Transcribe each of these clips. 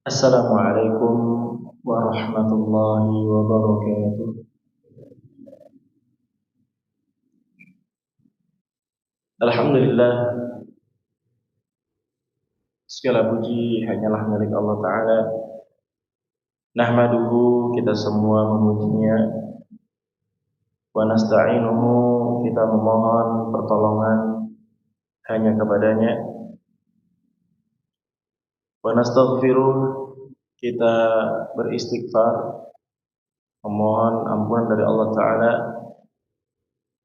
Assalamualaikum warahmatullahi wabarakatuh. Alhamdulillah, segala puji hanyalah milik Allah Ta'ala. Nahmaduhu, kita semua memujinya. Wa nasta'inuhu, kita memohon pertolongan hanya kepadanya. Wa nastaghfiruh, kita beristighfar, memohon ampunan dari Allah Ta'ala.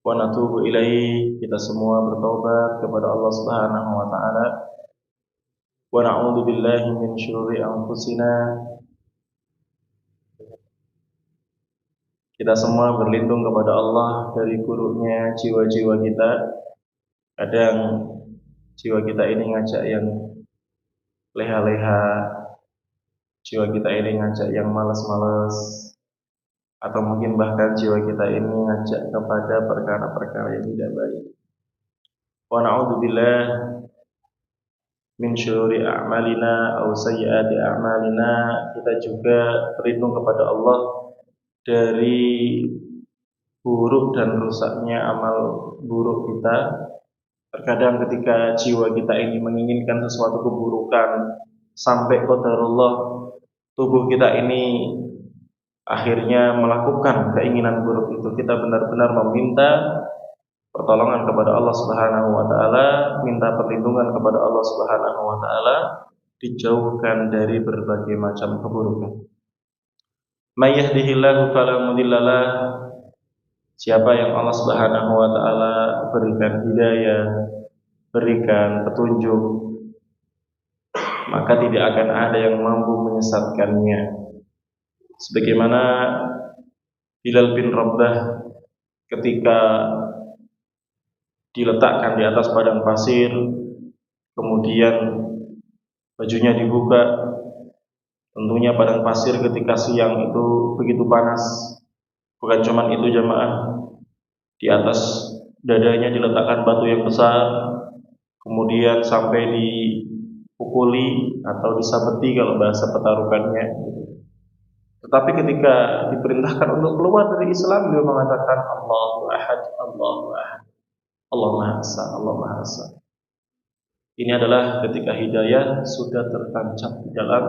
Wa natubu ilaihi, kita semua bertaubat kepada Allah Subhanahu wa Ta'ala. Wa na'udzu billahi min syururi anfusina. Kita semua berlindung kepada Allah dari buruknya jiwa-jiwa kita. Kadang jiwa kita ini ngajak yang leha-leha, jiwa kita ini ngajak yang malas-malas, atau mungkin bahkan jiwa kita ini ngajak kepada perkara-perkara yang tidak baik. Wa na'udzu billahi min syururi a'malina aw sayyiati a'malina. Kita juga berlindung kepada Allah dari buruk dan rusaknya amal buruk kita. Terkadang ketika jiwa kita ini menginginkan sesuatu keburukan sampai qadarullah, tubuh kita ini akhirnya melakukan keinginan buruk itu. Kita benar-benar meminta pertolongan kepada Allah Subhanahu wa Ta'ala, minta perlindungan kepada Allah Subhanahu wa Ta'ala, dijauhkan dari berbagai macam keburukan. May yahdihillahu fala mudhillalah. Siapa yang Allah Subhanahu wa Ta'ala berikan hidayah, berikan petunjuk, maka tidak akan ada yang mampu menyesatkannya. Sebagaimana Bilal bin Rabah ketika diletakkan di atas padang pasir, kemudian bajunya dibuka. Tentunya padang pasir ketika siang itu begitu panas. Bukan cuma itu jamaah, di atas dadanya diletakkan batu yang besar, kemudian sampai dipukuli atau disabeti kalau bahasa petarukannya. Tetapi ketika diperintahkan untuk keluar dari Islam, beliau mengatakan Allahu Ahad, Allahu Ahad, Allah Maha Esa, Allah Maha Esa. Ini adalah ketika hidayah sudah tertancap di dalam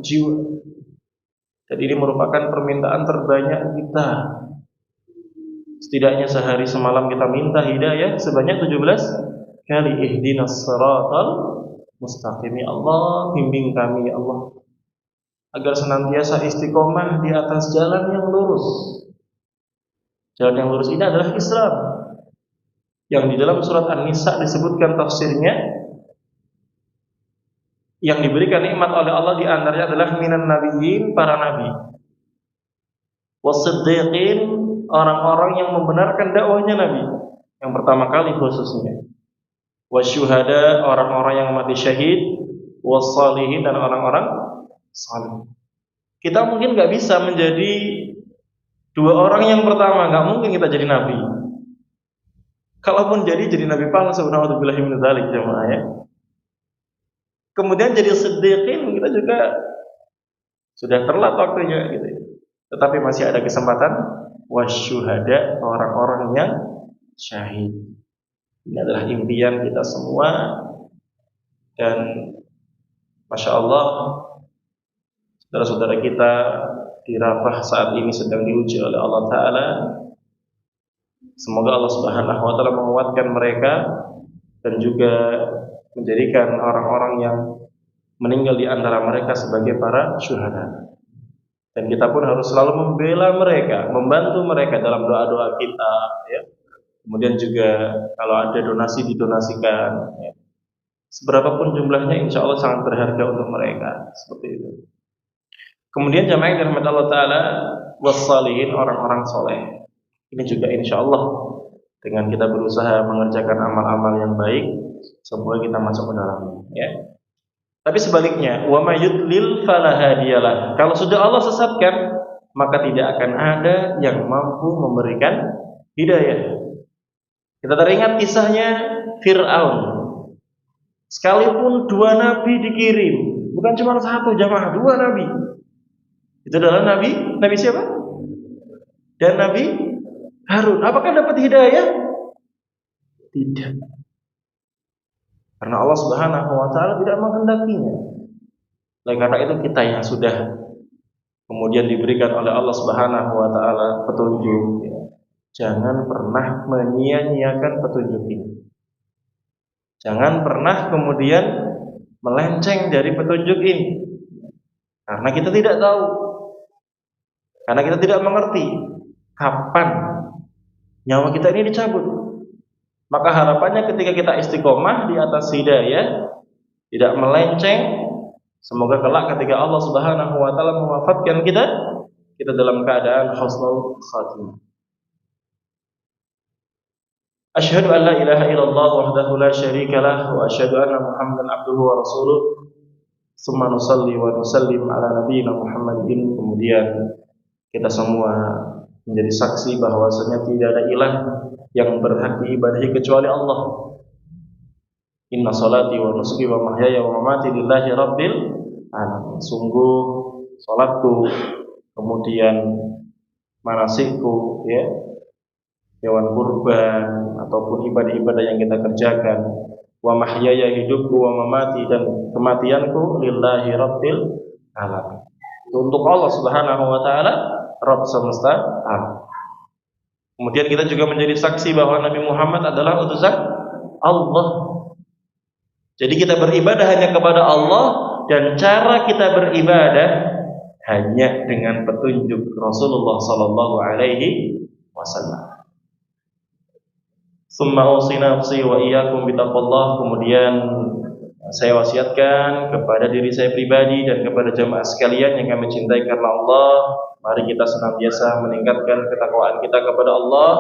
jiwa. Dan ini merupakan permintaan terbanyak kita. Setidaknya sehari semalam kita minta hidayah sebanyak 17 kali. Ihdinas siratal mustaqim. Allah, bimbing kami ya Allah, agar senantiasa istiqomah di atas jalan yang lurus. Jalan yang lurus ini adalah Islam, yang di dalam surat An-Nisa disebutkan tafsirnya. Yang diberikan nikmat oleh Allah di antaranya adalah minan nabiyyin, para nabi, wasiddiqin, orang-orang yang membenarkan dakwahnya nabi yang pertama kali khususnya, wasyuhada, orang-orang yang mati syahid, wassalihin, dan orang-orang salih. Kita mungkin gak bisa menjadi dua orang yang pertama, gak mungkin kita jadi nabi. Kalaupun jadi nabi palsu, na'udzubillahi min dzalik jemaah ya. Kemudian jadi siddiqin, kita juga sudah terlambat waktunya gitu. Tetapi masih ada kesempatan. Wasyuhada, orang-orang yang syahid. Ini adalah impian kita semua. Dan Masya Allah, saudara-saudara kita di Rafah saat ini sedang diuji oleh Allah Ta'ala. Semoga Allah Subhanahu wa Ta'ala menguatkan mereka dan juga menjadikan orang-orang yang meninggal di antara mereka sebagai para syuhada. Dan kita pun harus selalu membela mereka, membantu mereka dalam doa-doa kita ya. Kemudian juga kalau ada donasi didonasikan ya. Seberapapun jumlahnya insya Allah sangat berharga untuk mereka. Seperti itu. Kemudian jamaah yang dirahmati Allah Ta'ala, wassalihin, orang-orang soleh. Ini juga insya Allah dengan kita berusaha mengerjakan amal-amal yang baik, semoga kita masuk ke dalamnya ya. Tapi sebaliknya, wa may yudlil fala hadiyalah. Kalau sudah Allah sesatkan, maka tidak akan ada yang mampu memberikan hidayah. Kita teringat kisahnya Fir'aun. Sekalipun dua nabi dikirim, Bukan cuma satu jamaah, dua nabi. Itu adalah Nabi siapa? Dan Nabi Harun. Apakah dapat hidayah? Tidak. Karena Allah Subhanahu wa taala tidak menghendakinya. Oleh karena itu kita yang sudah kemudian diberikan oleh Allah Subhanahu wa taala petunjuk, ya, jangan pernah menyia-nyiakan petunjuk ini. Jangan pernah kemudian melenceng dari petunjuk ini. Karena kita tidak tahu. Karena kita tidak mengerti kapan nyawa kita ini dicabut. Maka harapannya ketika kita istiqomah di atas hidayah, tidak melenceng, semoga kelak ketika Allah Subhanahu wa taala mewafatkan kita dalam keadaan husnul khatimah. Asyhadu an la ilaha illallah wahdahu la syarika lah wa asyhadu anna Muhammadan abduhu wa rasuluh. Tsumma nusalli wa nusallim ala nabiyyina Muhammadin. Kemudian kita semua menjadi saksi bahwasanya tidak ada ilah yang berhak diibadahi kecuali Allah. Inna salati wa nusuki wa mahyaya wa mamati lillahi rabbil alamin. Sungguh salatku, kemudian manasikku, ya, hewan kurban ataupun ibadah-ibadah yang kita kerjakan, wa mahyaya, hidupku, wa mamati, dan kematianku, lillahi rabbil alamin. Untuk Allah Subhanahu wa taala, Rabb semesta alam. Kemudian kita juga menjadi saksi bahwa Nabi Muhammad adalah utusan Allah. Jadi kita beribadah hanya kepada Allah, dan cara kita beribadah hanya dengan petunjuk Rasulullah sallallahu alaihi wasallam. Summa usi nafsi wa iyyakum bittaqwallah. Kemudian saya wasiatkan kepada diri saya pribadi dan kepada jamaah sekalian yang kami cintai karena Allah, mari kita senantiasa meningkatkan ketakwaan kita kepada Allah,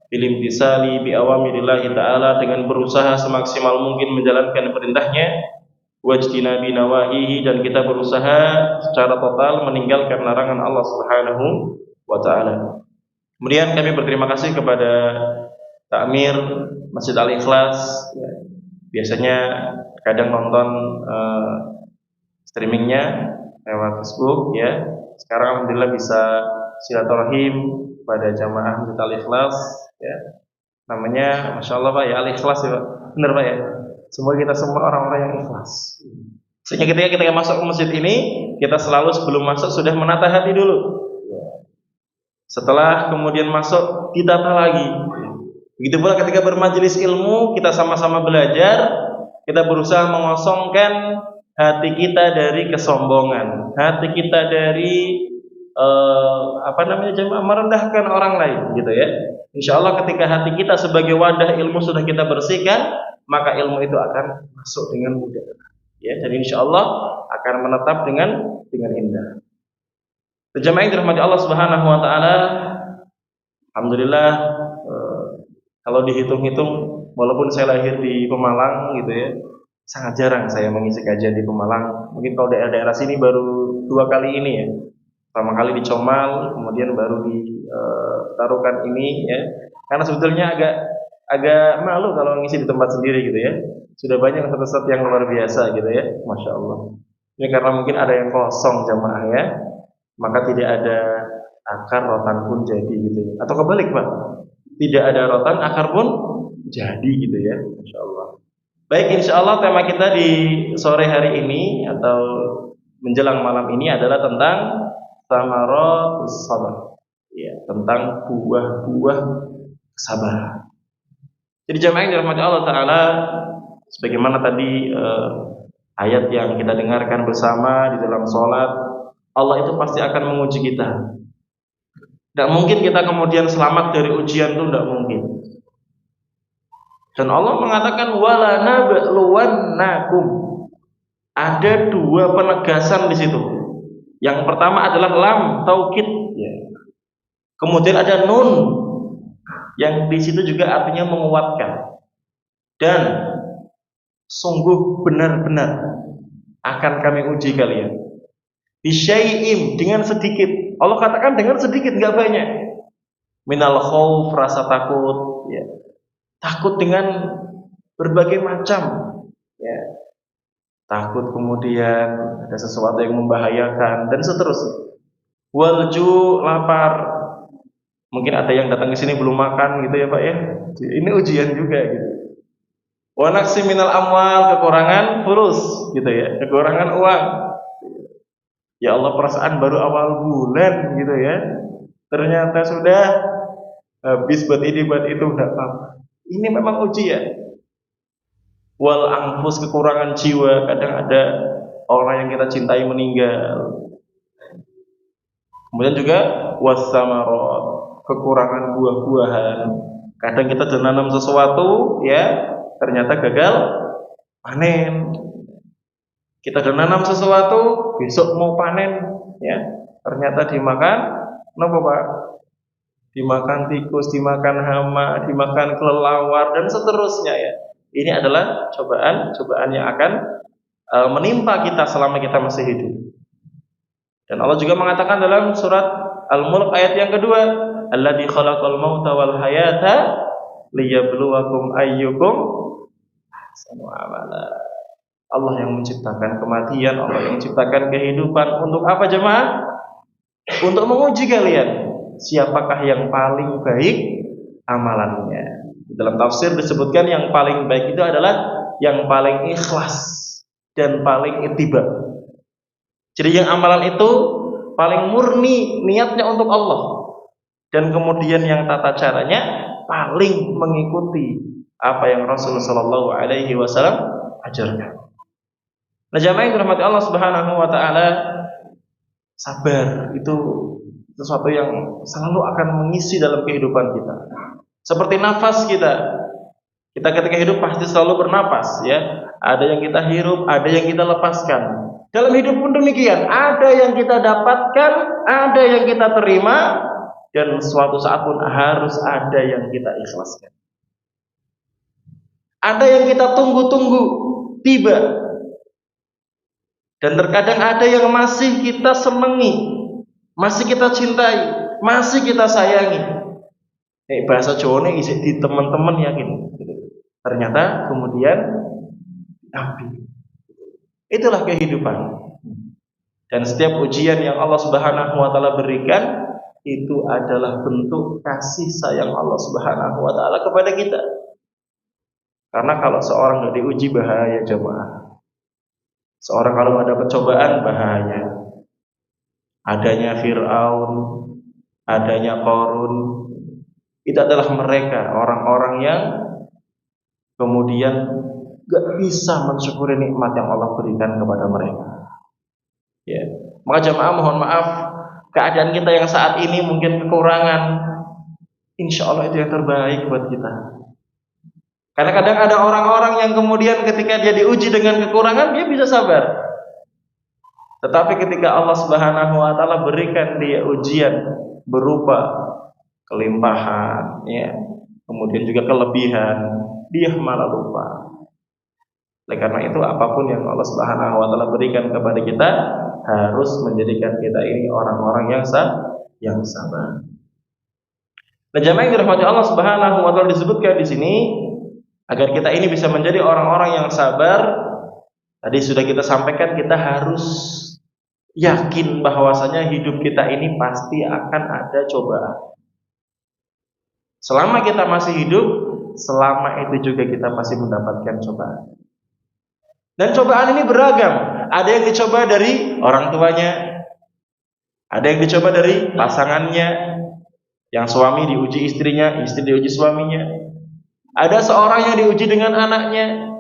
bilimtisali bi awamirillahi ta'ala, dengan berusaha semaksimal mungkin menjalankan perintahnya, wajtinabi nawahihi, dan kita berusaha secara total meninggalkan larangan Allah Subhanahu wa ta'ala. Kemudian kami berterima kasih kepada Takmir Masjid Al-Ikhlas, ya. Biasanya kadang nonton streamingnya lewat Facebook, ya. Sekarang alhamdulillah bisa silaturahim pada jamaah Masjid Al-Ikhlas, ya. Namanya Masya Allah Pak, ya, Al-Ikhlas, ya Pak. Benar Pak, ya. Semoga kita semua orang-orang yang ikhlas. Sehingga ketika kita masuk ke masjid ini, kita selalu sebelum masuk sudah menata hati dulu. Setelah kemudian masuk, ditata lagi. Begitu pula ketika bermajelis ilmu, kita sama-sama belajar, kita berusaha mengosongkan hati kita dari kesombongan, hati kita dari merendahkan orang lain, gitu ya. Insya Allah ketika hati kita sebagai wadah ilmu sudah kita bersihkan, maka ilmu itu akan masuk dengan mudah, ya. Dan insya Allah akan menetap dengan indah. Jamaah yang dirahmati Allah Subhanahu wa taala, alhamdulillah, kalau dihitung-hitung, walaupun saya lahir di Pemalang, gitu ya, sangat jarang saya mengisi kajian di Pemalang. Mungkin kalau daerah-daerah sini baru 2 kali ini, ya. Pertama kali di Comal, kemudian baru di Tarukan ini, ya. Karena sebetulnya agak malu kalau ngisi di tempat sendiri, gitu ya. Sudah banyak ustaz-ustaz yang luar biasa, gitu ya, Masya Allah. Ini karena mungkin ada yang kosong jamaahnya, maka tidak ada akar, rotan pun jadi, gitu ya. Atau kebalik Pak, tidak ada rotan, akar pun jadi, gitu ya, Masya Allah. Baik, insya Allah tema kita di sore hari ini atau menjelang malam ini adalah tentang Samarat sabar, ya, tentang buah-buah kesabaran. Jadi jamaah yang dirahmati Allah Ta'ala, sebagaimana tadi ayat yang kita dengarkan bersama di dalam sholat, Allah itu pasti akan menguji kita. Tidak mungkin kita kemudian selamat dari ujian, itu tidak mungkin. Dan Allah mengatakan wala nabluwannakum. Ada 2 penegasan di situ. Yang pertama adalah lam taukid, ya. Kemudian ada nun yang di situ juga artinya menguatkan. Dan sungguh benar-benar akan kami uji kalian. Bisyai'im, dengan sedikit. Allah katakan dengan sedikit, enggak banyak. Minal khauf, rasa takut, ya. Takut dengan berbagai macam, ya. takut kemudian ada sesuatu yang membahayakan dan seterusnya. Walju, lapar. Mungkin ada yang datang ke sini belum makan gitu ya Pak ya. Ini ujian juga gitu. Wa naqsi minal amwal, kekurangan fulus gitu ya, kekurangan uang. Ya Allah, perasaan baru awal bulan gitu ya. Ternyata sudah habis buat ini buat itu, enggak apa-apa. Ini memang ujian. Wal anfus, kekurangan jiwa, kadang ada orang yang kita cintai meninggal. Kemudian juga wasamarot, kekurangan buah-buahan. Kadang kita menanam sesuatu ya, ternyata gagal panen. Kita menanam sesuatu, besok mau panen ya, ternyata dimakan napa Pak? Dimakan tikus, dimakan hama, dimakan kelelawar dan seterusnya ya. Ini adalah cobaan yang akan menimpa kita selama kita masih hidup. Dan Allah juga mengatakan dalam surat Al-Mulk ayat yang kedua, alladzi khalaqal mauta wal hayata liyabluwakum ayyukum ahsanu amala. Allah yang menciptakan kematian, Allah yang menciptakan kehidupan untuk apa jemaah? Untuk menguji kalian siapakah yang paling baik amalannya. Dalam tafsir disebutkan yang paling baik itu adalah yang paling ikhlas dan paling ittiba. Jadi yang amalan itu paling murni niatnya untuk Allah, dan kemudian yang tata caranya paling mengikuti apa yang Rasulullah Shallallahu Alaihi Wasallam ajarkan. Nah, jamaah yang dirahmati Allah Subhanahu Wa Taala, sabar itu sesuatu yang selalu akan mengisi dalam kehidupan kita. Seperti nafas kita. Kita ketika hidup pasti selalu bernapas ya. Ada yang kita hirup, ada yang kita lepaskan. Dalam hidup pun demikian, ada yang kita dapatkan, ada yang kita terima, dan suatu saat pun harus ada yang kita ikhlaskan. Ada yang kita tunggu-tunggu tiba, dan terkadang ada yang masih kita senangi, masih kita cintai, masih kita sayangi. Bahasa Jawa ini isi di teman-teman yakin. Ternyata kemudian Nabi. Itulah kehidupan. Dan setiap ujian yang Allah Subhanahu Wa Taala berikan itu adalah bentuk kasih sayang Allah Subhanahu Wa Taala kepada kita. Karena kalau seorang tidak diuji bahaya jemaah. Seorang kalau nggak dapat cobaan bahaya. Adanya Fir'aun, adanya Qarun, itu adalah mereka orang-orang yang kemudian gak bisa mensyukuri nikmat yang Allah berikan kepada mereka. Ya, maka jemaah mohon maaf, keadaan kita yang saat ini mungkin kekurangan, insya Allah itu yang terbaik buat kita. Karena kadang ada orang-orang yang kemudian ketika dia diuji dengan kekurangan dia bisa sabar. Tetapi ketika Allah Subhanahu Wa Taala berikan dia ujian berupa kelimpahan, ya, kemudian juga kelebihan, dia malah lupa. Oleh karena itu apapun yang Allah Subhanahu Wa Taala berikan kepada kita harus menjadikan kita ini orang-orang yang sabar. Nah, jamaah yang dirahmati Allah Subhanahu Wa Taala disebutkan di sini agar kita ini bisa menjadi orang-orang yang sabar. Tadi sudah kita sampaikan, kita harus yakin bahwasanya hidup kita ini pasti akan ada cobaan. Selama kita masih hidup, selama itu juga kita pasti mendapatkan cobaan. Dan cobaan ini beragam. Ada yang dicoba dari orang tuanya, ada yang dicoba dari pasangannya, yang suami diuji istrinya, istri diuji suaminya. Ada seorang yang diuji dengan anaknya,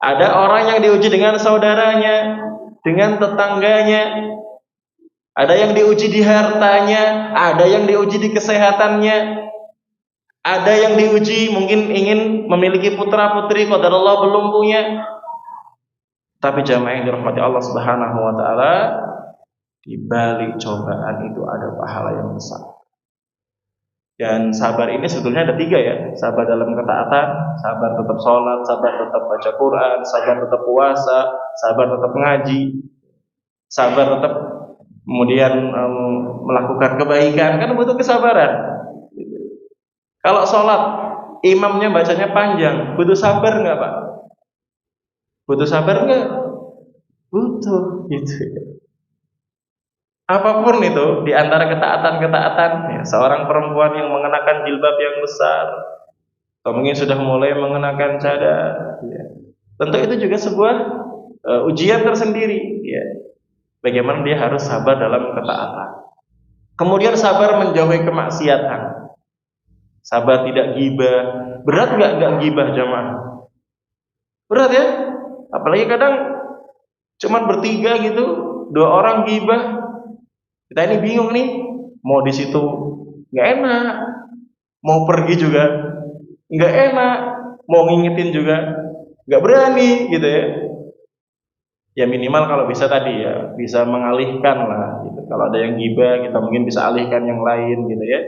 ada orang yang diuji dengan saudaranya, dengan tetangganya, ada yang diuji di hartanya, ada yang diuji di kesehatannya, ada yang diuji mungkin ingin memiliki putra putri qadarullah belum punya. Tapi jamaah yang dirahmati Allah Subhanahu Wa Taala, di balik cobaan itu ada pahala yang besar. Dan sabar ini sebetulnya ada 3 ya. Sabar dalam ketaatan, sabar tetap sholat, sabar tetap baca Quran, sabar tetap puasa, sabar tetap ngaji, sabar tetap kemudian melakukan kebaikan, kan butuh kesabaran. Kalau sholat imamnya bacanya panjang, butuh sabar nggak Pak? Butuh sabar nggak? Butuh gitu. Apapun itu di antara ketaatan-ketaatan ya, seorang perempuan yang mengenakan jilbab yang besar atau mungkin sudah mulai mengenakan cadar ya. Tentu itu juga sebuah ujian tersendiri ya. Bagaimana dia harus sabar dalam ketaatan. Kemudian sabar menjauhi kemaksiatan. Sabar tidak gibah. Berat enggak gibah jamaah? Berat ya? Apalagi kadang cuman bertiga gitu, 2 orang gibah. Kita ini bingung nih, mau di situ nggak enak, mau pergi juga nggak enak, mau ngingetin juga nggak berani gitu ya. Ya minimal kalau bisa tadi ya, bisa mengalihkan lah gitu. Kalau ada yang gibah, kita mungkin bisa alihkan yang lain gitu ya.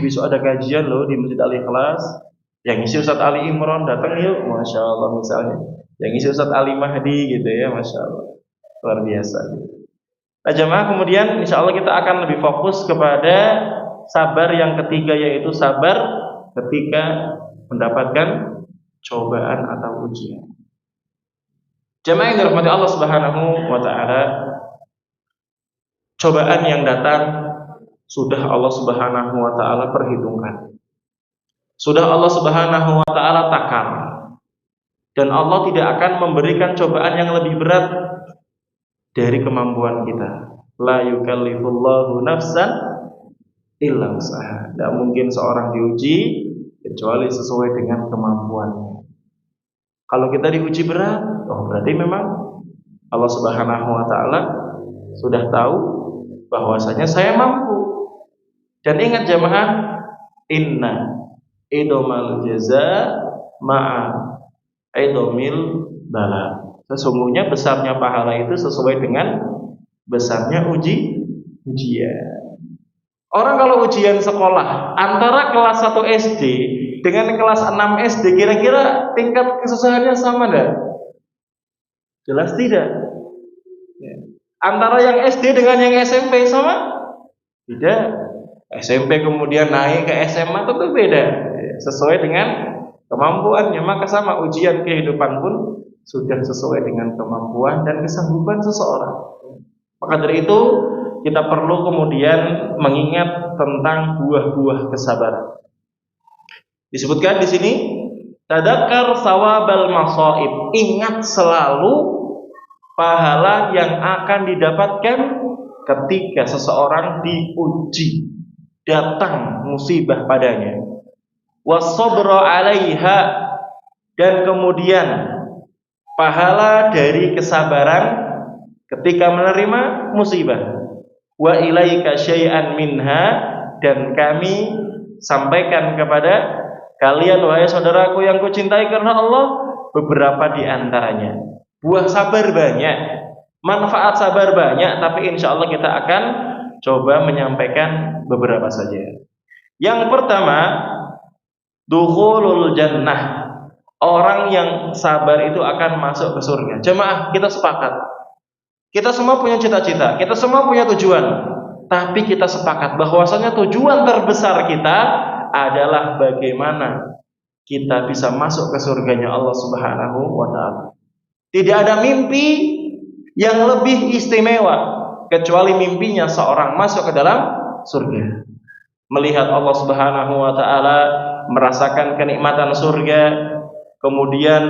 Besok ada kajian loh di Masjid Al-Ikhlas. Yang ngisi Ustadz Ali Imron, datang yuk, Masya Allah misalnya. Yang ngisi Ustadz Ali Mahdi gitu ya, Masya Allah. Luar biasa gitu. Nah jemaah, kemudian insya Allah kita akan lebih fokus kepada sabar yang ketiga, yaitu sabar ketika mendapatkan cobaan atau ujian. Jemaah yang dirahmati Allah Subhanahu wa taala, cobaan yang datang sudah Allah Subhanahu wa taala perhitungkan. Sudah Allah Subhanahu wa taala takar. Dan Allah tidak akan memberikan cobaan yang lebih berat dari kemampuan kita. La yukallifullahu nafsan illa wus'aha. Tidak mungkin seorang diuji kecuali sesuai dengan kemampuannya. Kalau kita diuji berat, berarti memang Allah Subhanahu wa taala sudah tahu bahwasanya saya mampu. Dan ingat jamaah, inna idomal jaza ma'a idomil bala. Sesungguhnya besarnya pahala itu sesuai dengan besarnya ujian. Orang kalau ujian sekolah antara kelas 1 SD dengan kelas 6 SD, kira-kira tingkat kesusahannya sama enggak? Jelas tidak. Antara yang SD dengan yang SMP sama? Tidak. SMP kemudian naik ke SMA tentu beda. Sesuai dengan kemampuannya. Maka sama, ujian kehidupan pun sudah sesuai dengan kemampuan dan kesanggupan seseorang. Maka dari itu kita perlu kemudian mengingat tentang buah-buah kesabaran. Disebutkan di sini, tadakkar sawabal masaib. Ingat selalu pahala yang akan didapatkan ketika seseorang diuji, datang musibah padanya. Wasabra 'alaiha, dan kemudian pahala dari kesabaran ketika menerima musibah. Wa ilaika syai'an minha, dan kami sampaikan kepada kalian wahai saudaraku yang kucintai karena Allah, beberapa di antaranya. Buah sabar banyak, manfaat sabar banyak, tapi insya Allah kita akan coba menyampaikan beberapa saja. Yang pertama, dukhulul jannah. Orang yang sabar itu akan masuk ke surga. Jemaah, kita sepakat. Kita semua punya cita-cita, kita semua punya tujuan. Tapi kita sepakat bahwasanya tujuan terbesar kita adalah bagaimana kita bisa masuk ke surganya Allah Subhanahu wa taala. Tidak ada mimpi yang lebih istimewa kecuali mimpinya seorang masuk ke dalam surga. Melihat Allah Subhanahu wa taala, merasakan kenikmatan surga, kemudian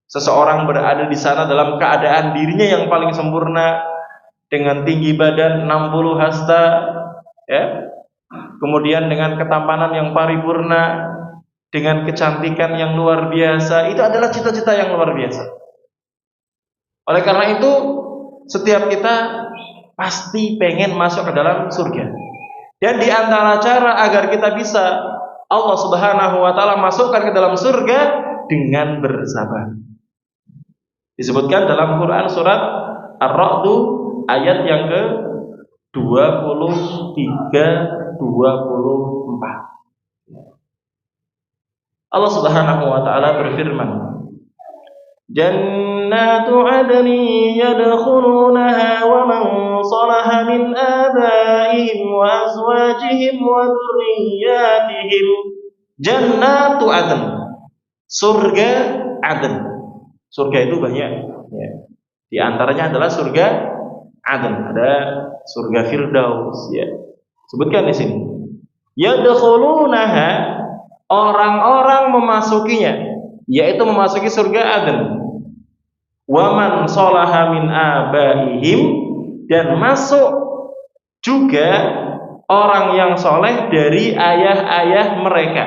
seseorang berada di sana dalam keadaan dirinya yang paling sempurna dengan tinggi badan 60 hasta ya. Kemudian dengan ketampanan yang paripurna, dengan kecantikan yang luar biasa. Itu adalah cita-cita yang luar biasa. Oleh karena itu, setiap kita pasti pengen masuk ke dalam surga. Dan di antara cara agar kita bisa Allah Subhanahu wa taala masukkan ke dalam surga dengan bersabar. Disebutkan dalam Quran surat Ar-Ra'd ayat yang ke-23-24. Allah Subhanahu wa taala berfirman, Jannatu adni yadkhulunaha wa man salaha min abaihim wa azwajihim wa dzurriyyatihim. Jannatu adn, surga adn. Surga itu banyak ya. Di antaranya adalah surga Aden, ada surga Firdaus ya. Sebutkan di sini. Yadkhulunaha, orang-orang memasukinya, yaitu memasuki surga Aden. Wa man sholaha min abaihim, dan masuk juga orang yang soleh dari ayah-ayah mereka.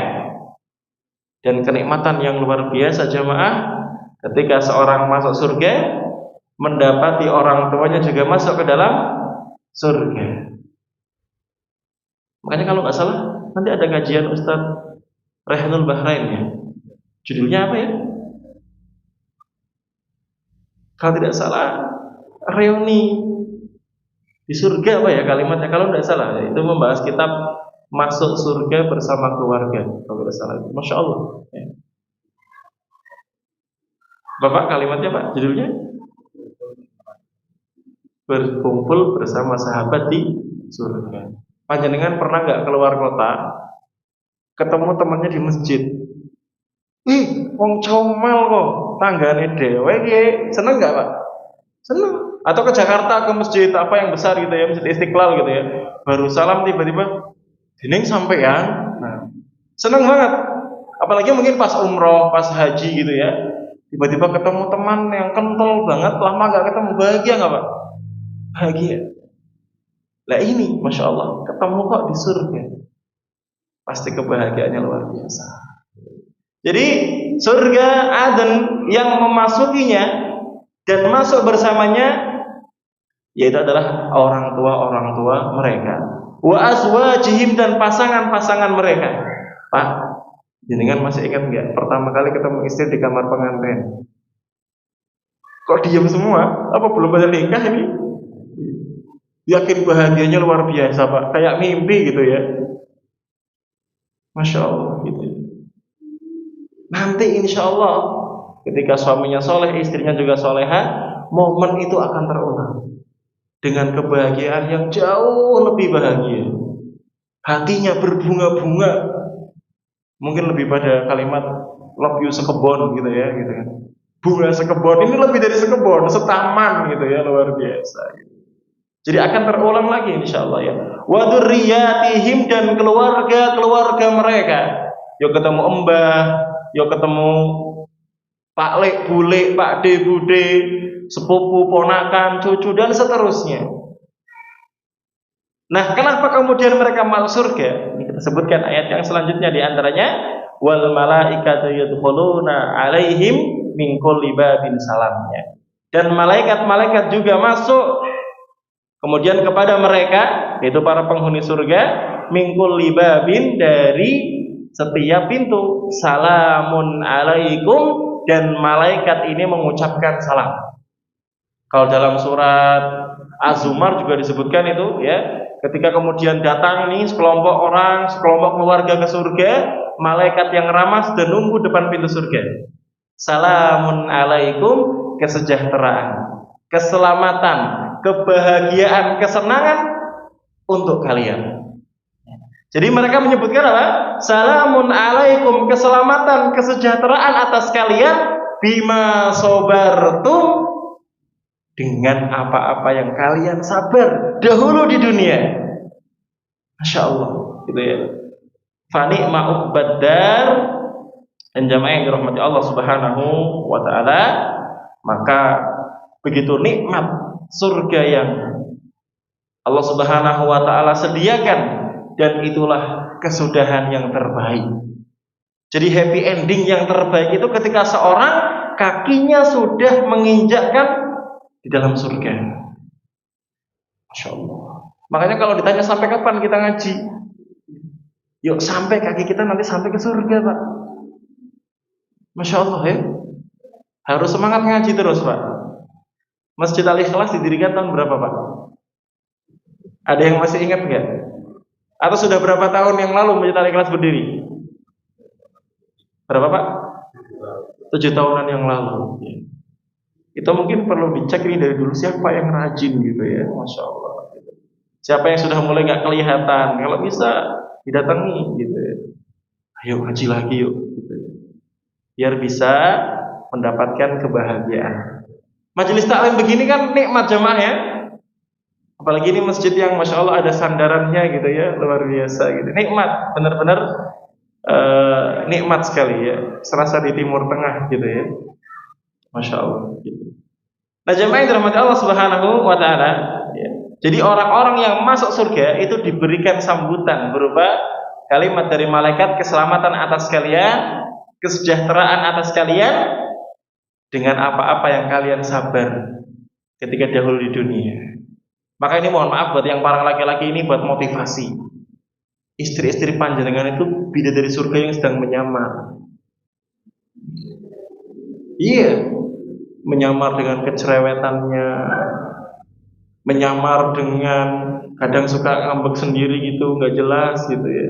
Dan kenikmatan yang luar biasa jamaah, ketika seorang masuk surga, mendapati orang tuanya juga masuk ke dalam surga. Makanya kalau nggak salah nanti ada kajian Ustadz Rehanul Bahrain ya. Judulnya apa ya? Kalau tidak salah reuni di surga apa ya kalimatnya? Kalau tidak salah itu membahas kitab masuk surga bersama keluarga. Kalau tidak salah, masya Allah. Ya. Bapak kalimatnya Pak, judulnya? Berkumpul bersama sahabat di surga. Panjenengan pernah nggak keluar kota, ketemu temannya di masjid? Ih, wong comel kok, tanggane dhewe iki. Seneng nggak Pak? Seneng. Atau ke Jakarta ke masjid apa yang besar gitu ya, Masjid Istiqlal gitu ya. Baru salam tiba-tiba dening sampean. Nah, seneng banget. Apalagi mungkin pas umroh, pas haji gitu ya. Tiba-tiba ketemu teman yang kental banget, lama nggak ketemu, bahagia nggak Pak? Bahagia. Lah ini, masya Allah, ketemu kok di surga. Pasti kebahagiaannya luar biasa. Jadi surga Aden yang memasukinya dan masuk bersamanya, yaitu adalah orang tua mereka. Wa azwajihim, dan pasangan-pasangan mereka. Pak, jenengan masih ingat nggak pertama kali ketemu istri di kamar pengantin? Kok diam semua? Apa belum pada nikah ini? Yakin bahagianya luar biasa Pak, kayak mimpi gitu ya. Masya Allah gitu. Nanti insya Allah ketika suaminya soleh, istrinya juga soleha, momen itu akan terulang dengan kebahagiaan yang jauh lebih bahagia. Hatinya berbunga-bunga, mungkin lebih pada kalimat love you sekebon gitu ya, gitu kan. Bunga sekebon, ini lebih dari sekebon, setaman gitu ya, luar biasa gitu. Jadi akan terulang lagi insyaallah ya. Wa dzurriyyatihim, dan keluarga mereka. Yo ketemu embah, yo ketemu Pak Lek, Bule, Pak De, Bude, sepupu, ponakan, cucu, dan seterusnya. Nah, kenapa kemudian mereka masuk surga? Ini kita sebutkan ayat yang selanjutnya, di antaranya wal malaikatu yadkhuluna alaihim min kulli babin salamnya. Dan malaikat-malaikat juga masuk kemudian kepada mereka, yaitu para penghuni surga, min kulli babin, dari setiap pintu, salamun alaikum, dan malaikat ini mengucapkan salam. Kalau dalam surat Az-Zumar juga disebutkan itu ya, ketika kemudian datang nih sekelompok orang, sekelompok keluarga ke surga, malaikat yang ramah dan nunggu depan pintu surga. Salamun alaikum, kesejahteraan, keselamatan, kebahagiaan, kesenangan untuk kalian. Jadi mereka menyebutkan apa? Salamun alaikum, keselamatan, kesejahteraan atas kalian, bima sobartum, dengan apa-apa yang kalian sabar dahulu di dunia. Masya Allah, gitu ya. Fani ma'ubbad dar, dan jamaah yang dirahmati Allah Subhanahu wa taala, maka begitu nikmat surga yang Allah Subhanahu wa taala sediakan, dan itulah kesudahan yang terbaik. Jadi happy ending yang terbaik itu ketika seorang kakinya sudah menginjakkan di dalam surga. Masya Allah. Makanya kalau ditanya sampai kapan kita ngaji, yuk sampai kaki kita nanti sampai ke surga Pak. Masya Allah ya. Harus semangat ngaji terus Pak. Masjid Al-Ikhlas didirikan tahun berapa Pak? Ada yang masih ingat nggak? Atau sudah berapa tahun yang lalu Masjid Al-Ikhlas berdiri? Berapa Pak? 7 tahunan yang lalu. Itu mungkin perlu dicek ini dari dulu, siapa yang rajin gitu ya, Masya Allah. Siapa yang sudah mulai nggak kelihatan, kalau bisa didatangi gitu ya. Ayo ngaji lagi yuk, gitu. Biar bisa mendapatkan kebahagiaan. Majelis taklim begini kan nikmat jamaah ya. Apalagi ini masjid yang masya Allah ada sandarannya gitu ya, luar biasa gitu. Nikmat, benar-benar nikmat sekali ya. Serasa di Timur Tengah gitu ya, masya Allah. Gitu. Nah jamaah yang dirahmati Allah Subhanahu Wa Taala. Ya. Jadi orang-orang yang masuk surga itu diberikan sambutan berupa kalimat dari malaikat, keselamatan atas kalian, kesejahteraan atas kalian, dengan apa-apa yang kalian sabar ketika dahulu di dunia. Maka ini mohon maaf buat yang para laki-laki ini buat motivasi. Istri-istri panjenengan itu bidadari surga yang sedang menyamar. Iya, menyamar dengan kecerewetannya, menyamar dengan kadang suka ngambek sendiri gitu, nggak jelas gitu ya.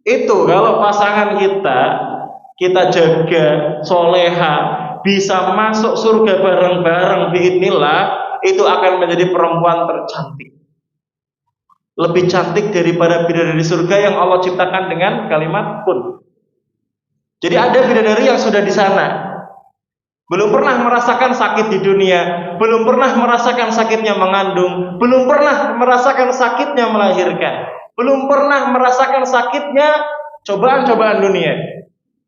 Itu kalau pasangan kita jaga, soleha, bisa masuk surga bareng-bareng biidznillah, itu akan menjadi perempuan tercantik, lebih cantik daripada bidadari surga yang Allah ciptakan dengan kalimat kun. Jadi ada bidadari yang sudah di sana, belum pernah merasakan sakit di dunia, belum pernah merasakan sakitnya mengandung, belum pernah merasakan sakitnya melahirkan, belum pernah merasakan sakitnya cobaan-cobaan dunia.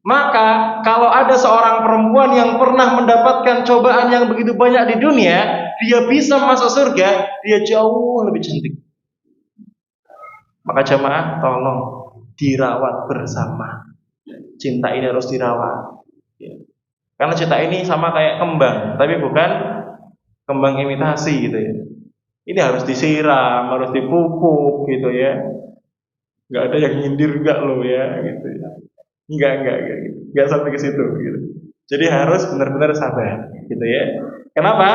Maka kalau ada seorang perempuan yang pernah mendapatkan cobaan yang begitu banyak di dunia, dia bisa masuk surga, dia jauh lebih cantik. Maka jamaah tolong dirawat bersama. Cinta ini harus dirawat. Karena cinta ini sama kayak kembang, tapi bukan kembang imitasi gitu ya. Ini harus disiram, harus dipupuk gitu ya. Gak ada yang nyindir enggak loh ya gitu ya. Enggak sampai ke situ gitu. Jadi harus benar-benar sabar gitu ya. Kenapa?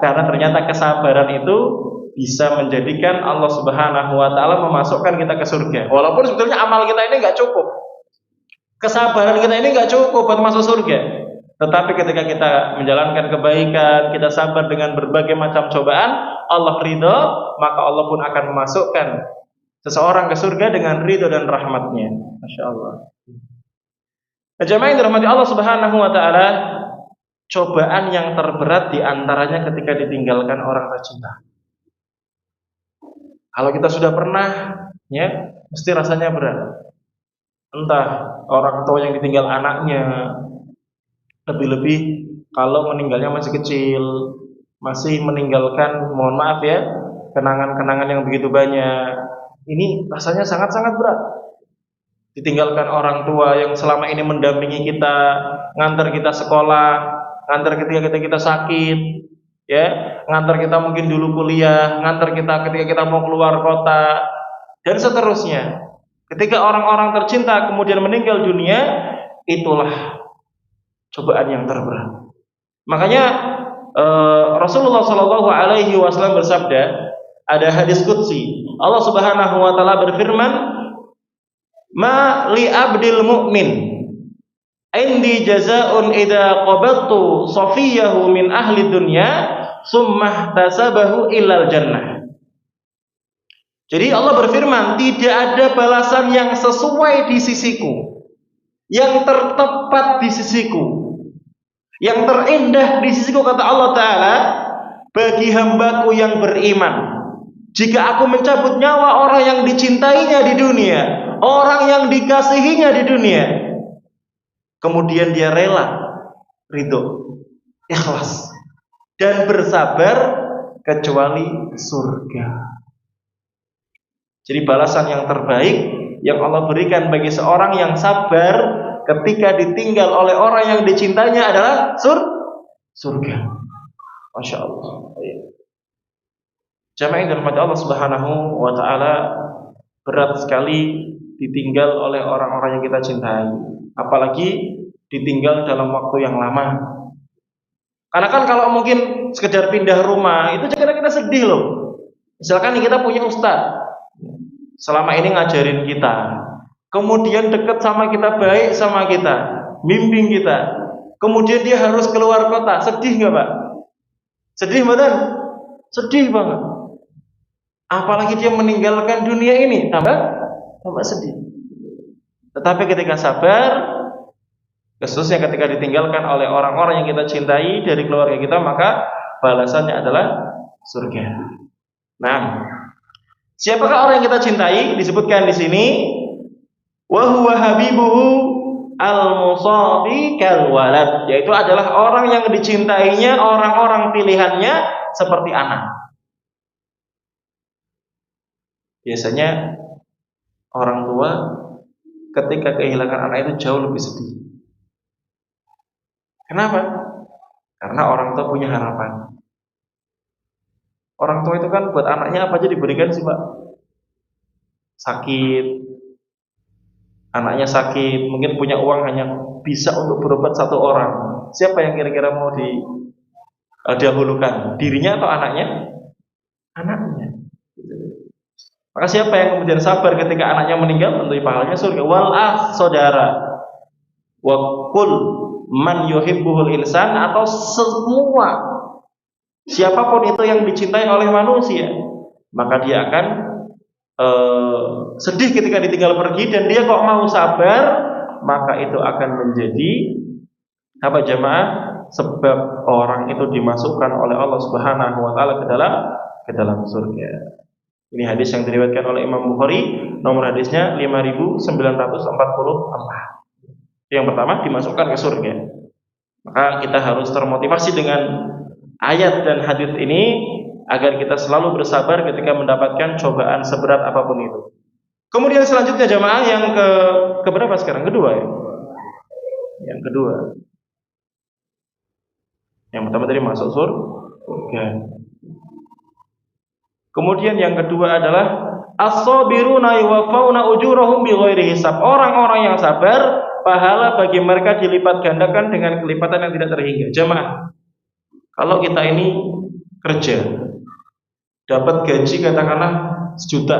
Karena ternyata kesabaran itu bisa menjadikan Allah Subhanahu Wa Taala memasukkan kita ke surga. Walaupun sebetulnya amal kita ini enggak cukup, kesabaran kita ini enggak cukup buat masuk surga. Tetapi ketika kita menjalankan kebaikan, kita sabar dengan berbagai macam cobaan, Allah ridho, maka Allah pun akan memasukkan seseorang ke surga dengan ridho dan rahmatnya. Masya Allah. Jamaah yang dirahmati Allah Subhanahu Wa Taala, cobaan yang terberat diantaranya ketika ditinggalkan orang tercinta. Kalau kita sudah pernah, ya, mesti rasanya berat. Entah orang tua yang ditinggal anaknya, lebih-lebih kalau meninggalnya masih kecil, masih meninggalkan, mohon maaf ya, kenangan-kenangan yang begitu banyak. Ini rasanya sangat-sangat berat. Ditinggalkan orang tua yang selama ini mendampingi kita, ngantar kita sekolah, ngantar ketika kita sakit, ya, ngantar kita mungkin dulu kuliah, ngantar kita ketika kita mau keluar kota, dan seterusnya. Ketika orang-orang tercinta kemudian meninggal dunia, itulah cobaan yang terberat. Makanya Rasulullah Shallallahu Alaihi Wasallam bersabda, ada hadis qudsi, Allah Subhanahu Wa Taala berfirman, ma li abdil mu'min indi jazaa'un idza qabattu safiyahu min ahli dunya summa tasabahu ilal jannah. Jadi Allah berfirman, tidak ada balasan yang sesuai di sisiku, yang tertepat di sisiku, yang terindah di sisiku, kata Allah Ta'ala, bagi hambaku yang beriman, jika aku mencabut nyawa orang yang dicintainya di dunia, orang yang dikasihinya di dunia, kemudian dia rela, ridho, ikhlas, dan bersabar, kecuali surga. Jadi balasan yang terbaik yang Allah berikan bagi seorang yang sabar ketika ditinggal oleh orang yang dicintainya adalah surga. Masya Allah. Jamaah yang dirahmati Allah Subhanahu Wa Taala, berat sekali ditinggal oleh orang-orang yang kita cintai, apalagi ditinggal dalam waktu yang lama. Karena kan kalau mungkin sekedar pindah rumah itu kita sedih loh. Misalkan kita punya ustaz selama ini ngajarin kita, kemudian dekat sama kita, baik sama kita, bimbing kita, kemudian dia harus keluar kota, sedih nggak Pak? Sedih betul? Sedih banget. Apalagi dia meninggalkan dunia ini, tambah sedih. Tetapi ketika sabar, khususnya ketika ditinggalkan oleh orang-orang yang kita cintai dari keluarga kita, maka balasannya adalah surga. Nah, siapakah orang yang kita cintai? Disebutkan di sini, wa huwa habibuhu al-musafi kal walad, yaitu adalah orang yang dicintainya orang-orang pilihannya seperti anak. Biasanya orang tua ketika kehilangan anak itu jauh lebih sedih. Kenapa? Karena orang tua punya harapan. Orang tua itu kan buat anaknya apa aja diberikan sih, Pak? Sakit, anaknya sakit, mungkin punya uang hanya bisa untuk berobat satu orang. Siapa yang kira-kira mau didahulukan? Dirinya atau anaknya? Anaknya. Maka siapa yang kemudian sabar ketika anaknya meninggal, tentu pahalanya surga. Wal saudara. Wa kul man yuhibbuhul insan, atau semua siapapun itu yang dicintai oleh manusia, maka dia akan sedih ketika ditinggal pergi, dan dia kok mau sabar, maka itu akan menjadi apa jamaah? Sebab orang itu dimasukkan oleh Allah Subhanahu wa taala ke dalam surga. Ini hadis yang diriwayatkan oleh Imam Bukhari, nomor hadisnya 5944. Yang pertama, dimasukkan ke surga. Maka kita harus termotivasi dengan ayat dan hadis ini agar kita selalu bersabar ketika mendapatkan cobaan seberat apapun itu. Kemudian selanjutnya jamaah yang ke berapa sekarang? Kedua ya? Yang kedua. Yang pertama tadi masuk surga. Kemudian yang kedua adalah as-sabiruna yuwaffawna ujurahum bighairi hisab. Orang-orang yang sabar, pahala bagi mereka dilipat gandakan dengan kelipatan yang tidak terhingga. Jamaah, kalau kita ini kerja, dapat gaji katakanlah 1 juta,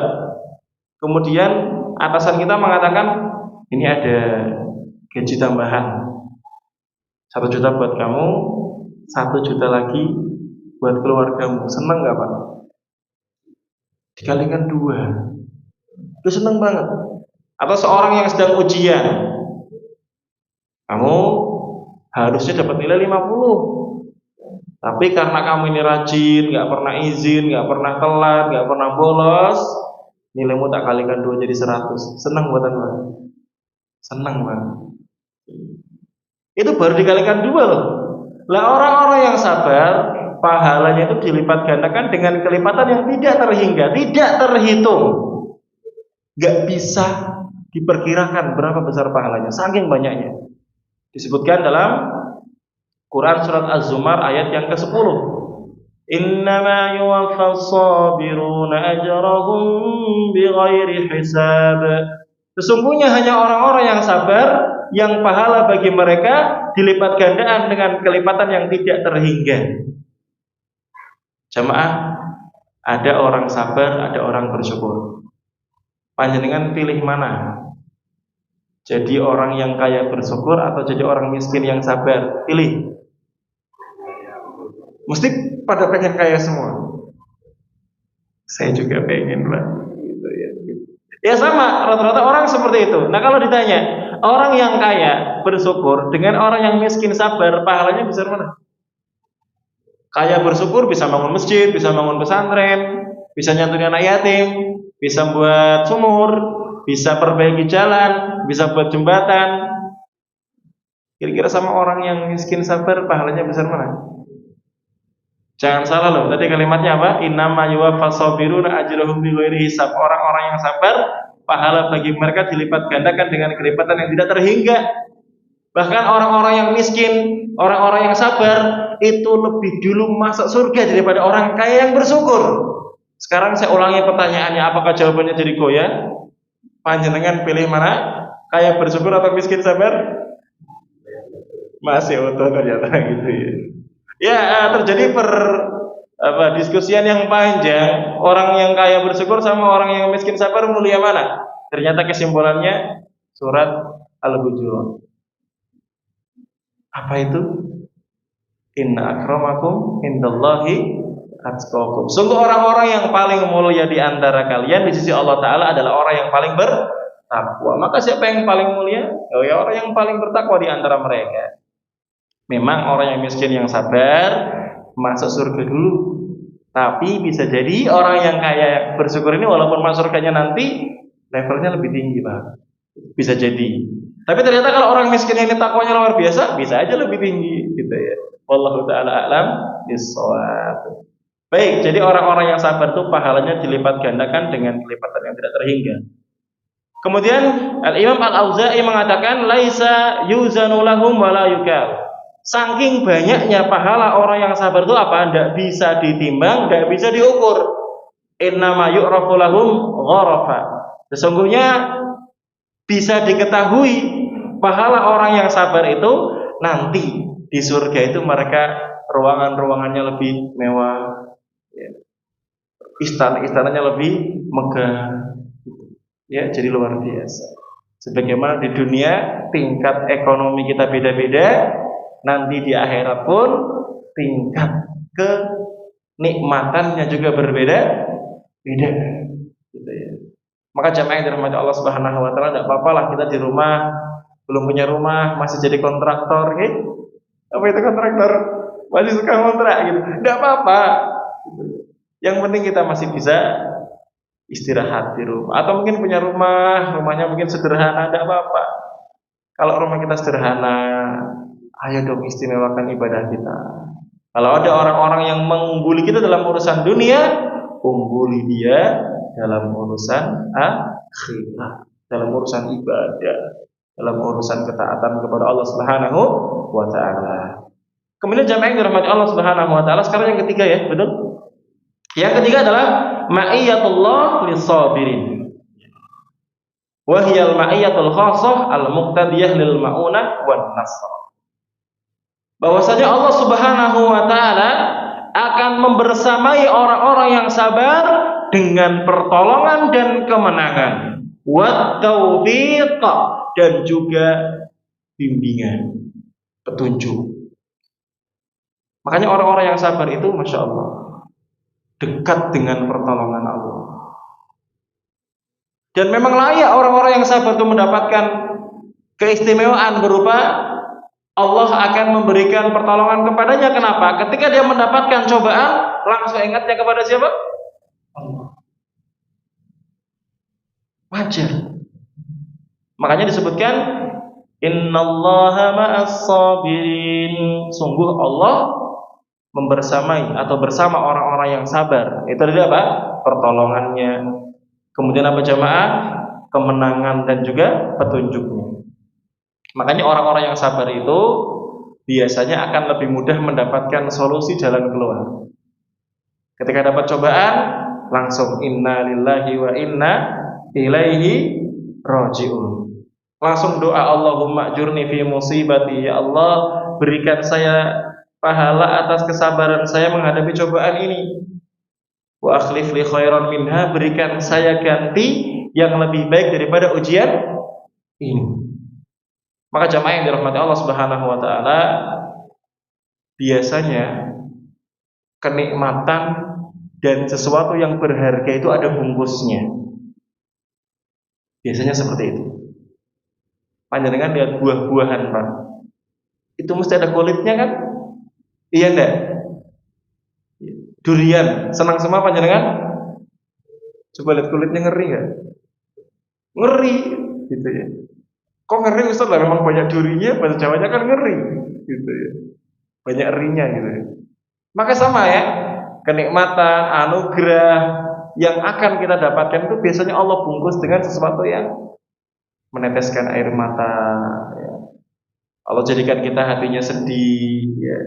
kemudian atasan kita mengatakan ini ada gaji tambahan 1 juta buat kamu, 1 juta lagi buat keluargamu, senang nggak Pak? Dikalikan 2, itu senang banget. Atau seorang yang sedang ujian, kamu harusnya dapat nilai 50, tapi karena kamu ini rajin, nggak pernah izin, nggak pernah telat, nggak pernah bolos, nilaimu tak kalikan 2 jadi 100. Senang buatan Pak? Senang banget. Itu baru dikalikan 2 loh. Lah orang-orang yang sabar, pahalanya itu dilipat gandakan dengan kelipatan yang tidak terhingga, tidak terhitung, nggak bisa diperkirakan berapa besar pahalanya, saking banyaknya. Disebutkan dalam Quran surat Az-Zumar ayat yang ke-10. Innama yuwaffas sabiruna ajrahum bighairi hisab. Sesungguhnya hanya orang-orang yang sabar yang pahala bagi mereka dilipat gandaan dengan kelipatan yang tidak terhingga. Jamaah, ada orang sabar, ada orang bersyukur. Panjenengan pilih mana? Jadi orang yang kaya bersyukur atau jadi orang miskin yang sabar? Pilih. Mesti pada pengen kaya semua. Saya juga pengen lah. Gitu ya. Ya sama, rata-rata orang seperti itu. Nah kalau ditanya, orang yang kaya bersyukur dengan orang yang miskin sabar, pahalanya besar mana? Kaya bersyukur bisa bangun masjid, bisa bangun pesantren, bisa nyantuni anak yatim, bisa buat sumur, bisa perbaiki jalan, bisa buat jembatan. Kira-kira sama orang yang miskin sabar, pahalanya besar mana? Jangan salah loh, tadi kalimatnya apa? Innama yuwaffas sabiruna ajrahum bighairi hisab. Orang-orang yang sabar, pahala bagi mereka dilipat gandakan dengan kelipatan yang tidak terhingga. Bahkan orang-orang yang miskin, orang-orang yang sabar itu lebih dulu masuk surga daripada orang kaya yang bersyukur. Sekarang saya ulangi pertanyaannya, apakah jawabannya jadi goyah? Panjenengan pilih mana? Kaya bersyukur atau miskin sabar? Masih utuh ternyata gitu ya. Ya, terjadi diskusian yang panjang. Orang yang kaya bersyukur sama orang yang miskin sabar, mulia mana? Ternyata kesimpulannya surat Al-Hujurat. Apa itu? Inna akramakum indallahi atqakum. Sungguh orang-orang yang paling mulia di antara kalian di sisi Allah Ta'ala adalah orang yang paling bertakwa. Maka siapa yang paling mulia? Oh ya, orang yang paling bertakwa di antara mereka. Memang orang yang miskin yang sabar, masuk surga dulu. Tapi bisa jadi orang yang kaya bersyukur ini walaupun masuk surganya nanti levelnya lebih tinggi, Pak. Bisa jadi. Tapi ternyata kalau orang miskin ini takwanya luar biasa, bisa aja lebih tinggi gitu ya. Wallahu taala a'lam bissawab. Baik, jadi orang-orang yang sabar itu pahalanya dilipat gandakan dengan kelipatan yang tidak terhingga. Kemudian Al-Imam Al-Auza'i mengatakan laisa yuzanu lahum wala yukal. Saking banyaknya pahala orang yang sabar itu apa? Tidak bisa ditimbang, tidak bisa diukur. Innama yu'rafu lahum gharafa. Sesungguhnya bisa diketahui pahala orang yang sabar itu nanti di surga itu mereka ruangan-ruangannya lebih mewah, istana-istananya lebih megah, ya, jadi luar biasa. Sebagaimana di dunia tingkat ekonomi kita beda-beda, nanti di akhirat pun tingkat kenikmatannya juga berbeda-beda, gitu ya. Maka jamaah yang dirahmati Allah Subhanahu wa taala, tidak apa-apa lah kita di rumah, belum punya rumah, masih jadi kontraktor, gitu. Apa itu kontraktor? Masih suka kontrak gitu. Tidak apa-apa. Yang penting kita masih bisa istirahat di rumah. Atau mungkin punya rumah, rumahnya mungkin sederhana, tidak apa-apa. Kalau rumah kita sederhana, ayo dong istimewakan ibadah kita. Kalau ada orang-orang yang mengungguli kita dalam urusan dunia, ungguli dia dalam urusan akhirat, dalam urusan ibadah, dalam urusan ketaatan kepada Allah Subhanahu wa taala. Kemudian jamaah yang dirahmati Allah Subhanahu wa taala, sekarang yang ketiga ya, betul? Yang ketiga adalah ma'iyatullah lis-sabirin. Wa hiya al-ma'iyatul khassah al-muqtadiyah lil ma'unah wan nasr. Bahwasanya Allah Subhanahu wa taala akan membersamai orang-orang yang sabar dengan pertolongan dan kemenangan, wat taufiq, dan juga bimbingan, petunjuk. Makanya orang-orang yang sabar itu Masya Allah dekat dengan pertolongan Allah. Dan memang layak orang-orang yang sabar itu mendapatkan keistimewaan berupa Allah akan memberikan pertolongan kepadanya. Kenapa? Ketika dia mendapatkan cobaan, langsung ingatnya kepada siapa? Allah. Wajar. Makanya disebutkan innallaha ma'as sabirin. Sungguh Allah membersamai atau bersama orang-orang yang sabar. Itu adalah apa? Pertolongannya. Kemudian apa jamaah? Kemenangan dan juga petunjuknya. Makanya orang-orang yang sabar itu biasanya akan lebih mudah mendapatkan solusi jalan keluar. Ketika dapat cobaan, langsung inna lillahi wa inna ilaihi raji'un. Langsung doa Allahumma ajurni fi musibati, ya Allah berikan saya pahala atas kesabaran saya menghadapi cobaan ini. Wa akhlif li khairan minha, berikan saya ganti yang lebih baik daripada ujian ini. Maka jamaah yang dirahmati Allah Subhanahu wa taala, biasanya kenikmatan dan sesuatu yang berharga itu ada bungkusnya. Biasanya seperti itu. Panjenengan lihat buah-buahan, Pak. Itu mesti ada kulitnya kan? Iya enggak? Durian, senang semua panjenengan? Coba lihat kulitnya, ngeri enggak? Ngeri gitu ya. Kok ngeri Ustaz lah, memang banyak durinya, bahasa Jawanya kan ngeri gitu ya. Banyak erinya gitu ya. Maka sama ya, kenikmatan, anugerah yang akan kita dapatkan itu biasanya Allah bungkus dengan sesuatu yang meneteskan air mata ya. Allah jadikan kita hatinya sedih ya.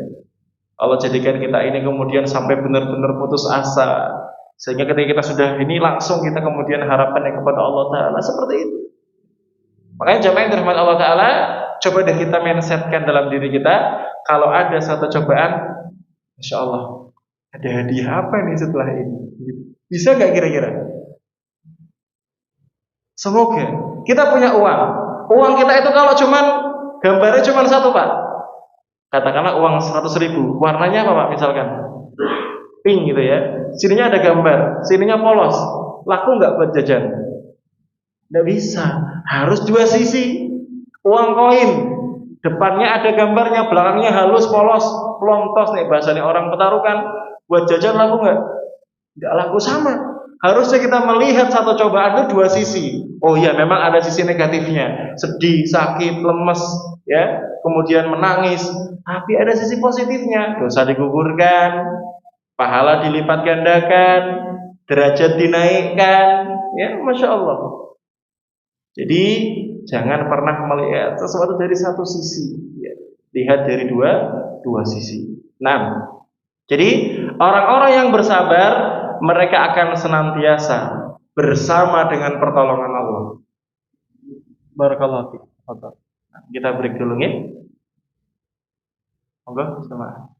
Allah jadikan kita ini kemudian sampai benar-benar putus asa, sehingga ketika kita sudah ini langsung kita kemudian harapannya kepada Allah Ta'ala seperti itu. Makanya jamaah yang dirahmati Allah Ta'ala, coba deh kita mindsetkan dalam diri kita, kalau ada satu cobaan, Insya Allah ada hadiah apa nih setelah ini? Bisa gak kira-kira? Semoga kita punya uang. Uang kita itu kalau cuman gambarnya cuman satu, Pak. Katakanlah uang 100.000, warnanya apa, Pak? Misalkan pink gitu ya. Sininya ada gambar, sininya polos. Laku nggak buat jajan? Nggak bisa. Harus dua sisi. Uang koin Depannya ada gambarnya, belakangnya halus, polos, plontos nih bahasanya orang Petarukan. Buat jajan laku nggak? Tidak laku sama. Harusnya kita melihat satu cobaan itu dua sisi. Oh iya, memang ada sisi negatifnya, sedih, sakit, lemes, ya, kemudian menangis. Tapi ada sisi positifnya, dosa digugurkan, pahala dilipat gandakan, derajat dinaikkan, ya, masya Allah. Jadi jangan pernah melihat sesuatu dari satu sisi, ya. Lihat dari dua sisi. Nah, jadi orang-orang yang bersabar, mereka akan senantiasa bersama dengan pertolongan Allah. Barakallahu fiik. Nah, kita break dulu ya. Monggo sama.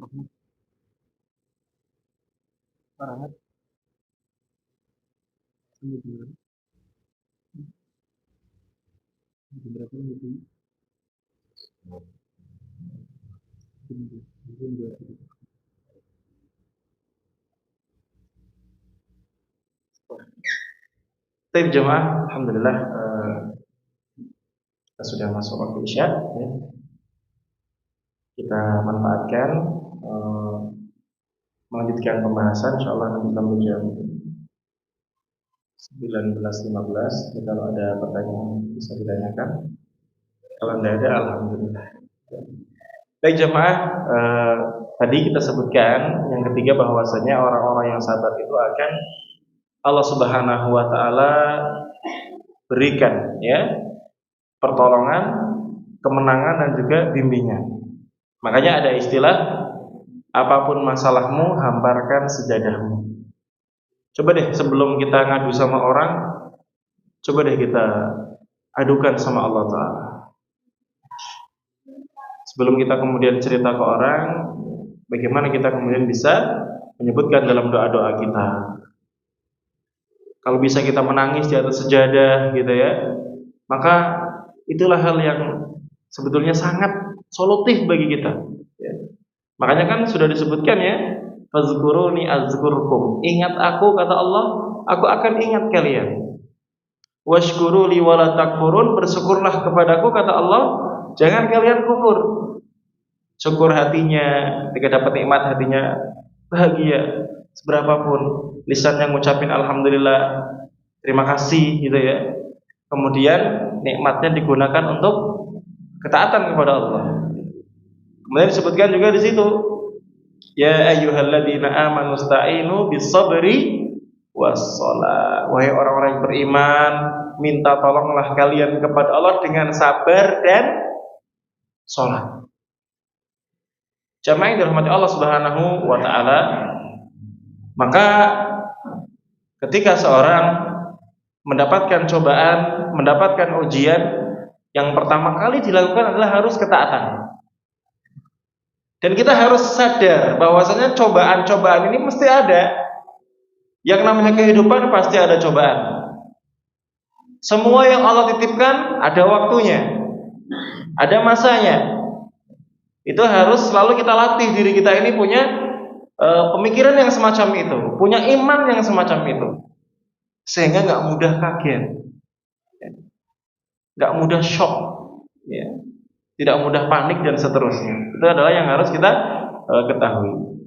Baik jemaah, alhamdulillah kita sudah masuk waktu Isya ya. Kita manfaatkan melanjutkan pembahasan insyaallah nanti sampai jam 19.15. Kalau ada pertanyaan bisa ditanyakan. Kalau tidak ada alhamdulillah. Baik jemaah, tadi kita sebutkan yang ketiga bahwasanya orang-orang yang sabar itu akan Allah Subhanahu wa taala berikan ya pertolongan, kemenangan dan juga bimbingan. Makanya ada istilah apapun masalahmu hamparkan sejadahmu. Coba deh sebelum kita ngadu sama orang, coba deh kita adukan sama Allah Ta'ala. Sebelum kita kemudian cerita ke orang, bagaimana kita kemudian bisa menyebutkan dalam doa-doa kita. Kalau bisa kita menangis di atas sejadah gitu ya, maka itulah hal yang sebetulnya sangat solutif bagi kita ya. Makanya kan sudah disebutkan ya, fazkuruni azkurkum. Ingat aku kata Allah, aku akan ingat kalian. Washkuruli wala takfurun, bersyukurlah kepadaku kata Allah, jangan kalian kufur. Syukur hatinya, ketika dapat nikmat hatinya bahagia. Seberapapun lisannya ngucapin alhamdulillah, terima kasih gitu ya. Kemudian nikmatnya digunakan untuk ketaatan kepada Allah. Kemudian disebutkan juga di situ, ya ayyuhalladzina amanu sta'inu bis-sabri was-shalah. Wahai orang-orang yang beriman, minta tolonglah kalian kepada Allah dengan sabar dan salat. Jamaah yang dirahmati Allah Subhanahu wa taala, maka ketika seorang mendapatkan cobaan, mendapatkan ujian, yang pertama kali dilakukan adalah harus ketaatan. Dan kita harus sadar bahwasanya cobaan-cobaan ini mesti ada. Yang namanya kehidupan pasti ada cobaan. Semua yang Allah titipkan ada waktunya, ada masanya. Itu harus selalu kita latih diri kita ini punya pemikiran yang semacam itu, punya iman yang semacam itu, sehingga nggak mudah kaget, nggak mudah shock, ya. Tidak mudah panik dan seterusnya. Itu adalah yang harus kita ketahui.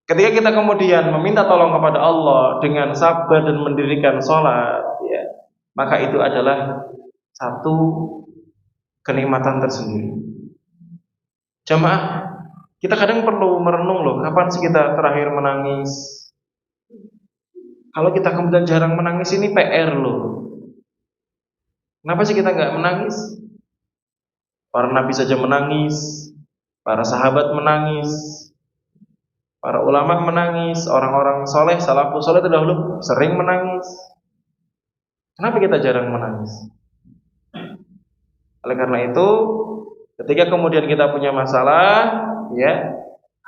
Ketika kita kemudian meminta tolong kepada Allah dengan sabar dan mendirikan sholat, ya, maka itu adalah satu kenikmatan tersendiri. Jamaah, kita kadang perlu merenung loh, kapan sih kita terakhir menangis? Kalau kita kemudian jarang menangis ini PR loh. Kenapa sih kita nggak menangis? Para nabi saja menangis, para sahabat menangis, para ulama menangis, orang-orang soleh, salafus soleh terdahulu sering menangis. Kenapa kita jarang menangis? Oleh karena itu, ketika kemudian kita punya masalah, ya,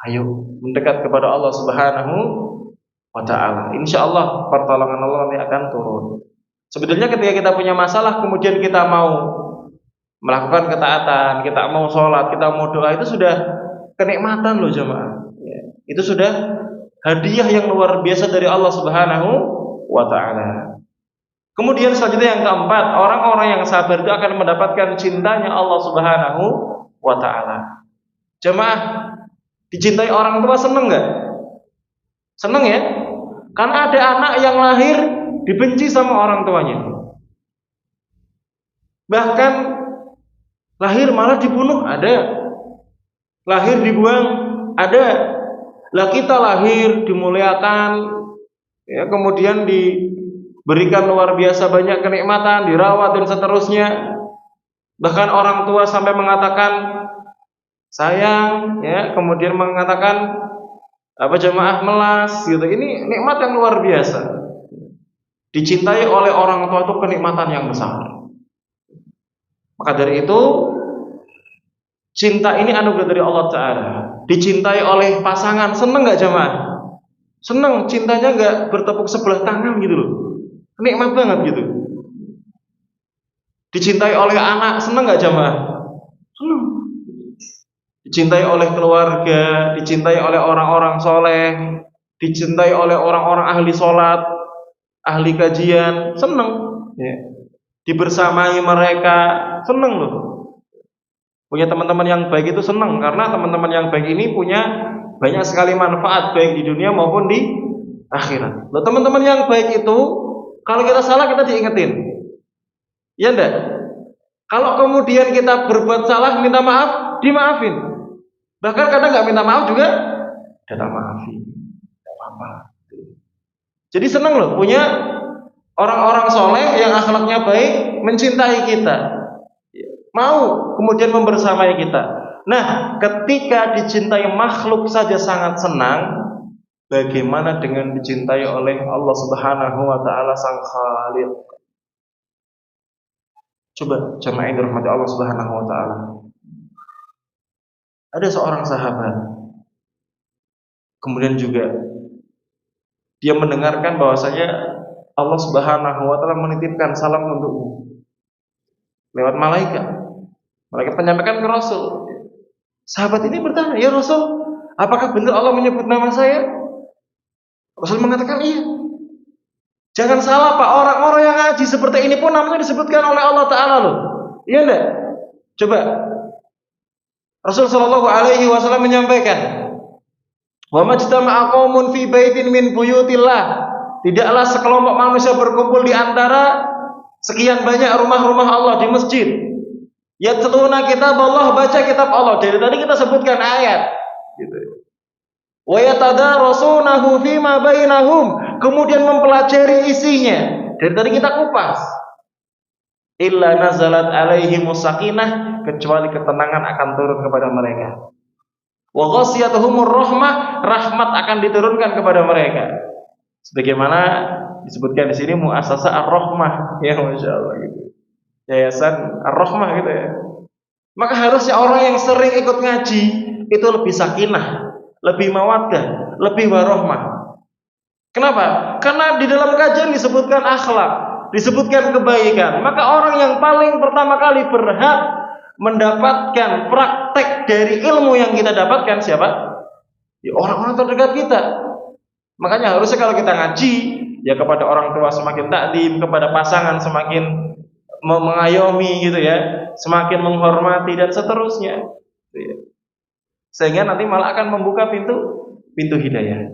ayo mendekat kepada Allah Subhanahu wa taala. Insyaallah pertolongan Allah nanti akan turun. Sebetulnya ketika kita punya masalah kemudian kita mau melakukan ketaatan, kita mau sholat, kita mau doa, itu sudah kenikmatan loh jemaah. Ya, itu sudah hadiah yang luar biasa dari Allah Subhanahu wa taala. Kemudian selanjutnya yang keempat, orang-orang yang sabar itu akan mendapatkan cintanya Allah Subhanahu wa taala. Jemaah, dicintai orang tua seneng enggak? Seneng ya? Karena ada anak yang lahir dibenci sama orang tuanya. Bahkan lahir malah dibunuh ada. Lahir dibuang ada. Lah kita lahir dimuliakan, ya, kemudian diberikan luar biasa banyak kenikmatan, dirawat dan seterusnya. Bahkan orang tua sampai mengatakan sayang, ya, kemudian mengatakan apa jemaah melas gitu. Ini nikmat yang luar biasa. Dicintai oleh orang tua itu kenikmatan yang besar. Maka dari itu Cinta ini anugerah dari Allah Ta'ala. Dicintai oleh pasangan, seneng nggak jamaah? Seneng, cintanya nggak bertepuk sebelah tangan gitu loh. Nikmat banget gitu. Dicintai oleh anak, seneng nggak jamaah? Seneng. Dicintai oleh keluarga, dicintai oleh orang-orang soleh, dicintai oleh orang-orang ahli sholat, ahli kajian, seneng. Ya. Dibersamai mereka, seneng loh. Punya teman-teman yang baik itu senang, karena teman-teman yang baik ini punya banyak sekali manfaat baik di dunia maupun di akhirat. Loh, teman-teman yang baik itu kalau kita salah kita diingetin. Ya enggak? Kalau kemudian kita berbuat salah minta maaf, dimaafin. Bahkan kadang nggak minta maaf juga kita maafin. Enggak apa-apa. Jadi senang loh punya orang-orang soleh yang akhlaknya baik, mencintai kita, mau kemudian membersamai kita. Nah, ketika dicintai makhluk saja sangat senang, bagaimana dengan dicintai oleh Allah Subhanahu wa taala sang Khaliq? Coba jamaah dirahmati Allah Subhanahu wa taala. Ada seorang sahabat, kemudian juga dia mendengarkan bahwasanya Allah Subhanahu wa taala menitipkan salam untukmu lewat malaikat. Malaikat menyampaikan ke Rasul. Sahabat ini bertanya, "Ya Rasul, apakah benar Allah menyebut nama saya?" Rasul mengatakan, "Iya." Jangan salah Pak, orang-orang yang ngaji seperti ini pun namanya disebutkan oleh Allah Ta'ala loh. Iya enggak? Coba Rasul Shallallahu Alaihi Wasallam menyampaikan, "Wa majtama'a qaumun fi baitin min buyutillah." Tidaklah sekelompok manusia berkumpul di antara sekian banyak rumah-rumah Allah di masjid. Yatluna kitab Allah, baca kitab Allah. Dari tadi kita sebutkan ayat gitu. Wa yatadarasunahu fima bainahum, kemudian mempelajari isinya. Dari tadi kita kupas. Illa nazalat alaihimus sakinah, kecuali ketenangan akan turun kepada mereka. Wa ghasyiyatuhumur rahmah, rahmat akan diturunkan kepada mereka. Sebagaimana disebutkan di sini muassasah Ar-Rahmah, ya masyaallah gitu. Yayasan Ar-Rahmah gitu ya. Maka harusnya orang yang sering ikut ngaji itu lebih sakinah, lebih mawaddah, lebih warahmah. Kenapa? Karena di dalam kajian disebutkan akhlak, disebutkan kebaikan. Maka orang yang paling pertama kali berhak mendapatkan praktek dari ilmu yang kita dapatkan siapa? Ya, orang-orang terdekat kita. Makanya harusnya kalau kita ngaji, ya kepada orang tua semakin takdim, kepada pasangan semakin mengayomi gitu ya, semakin menghormati dan seterusnya. Sehingga nanti malah akan membuka pintu hidayah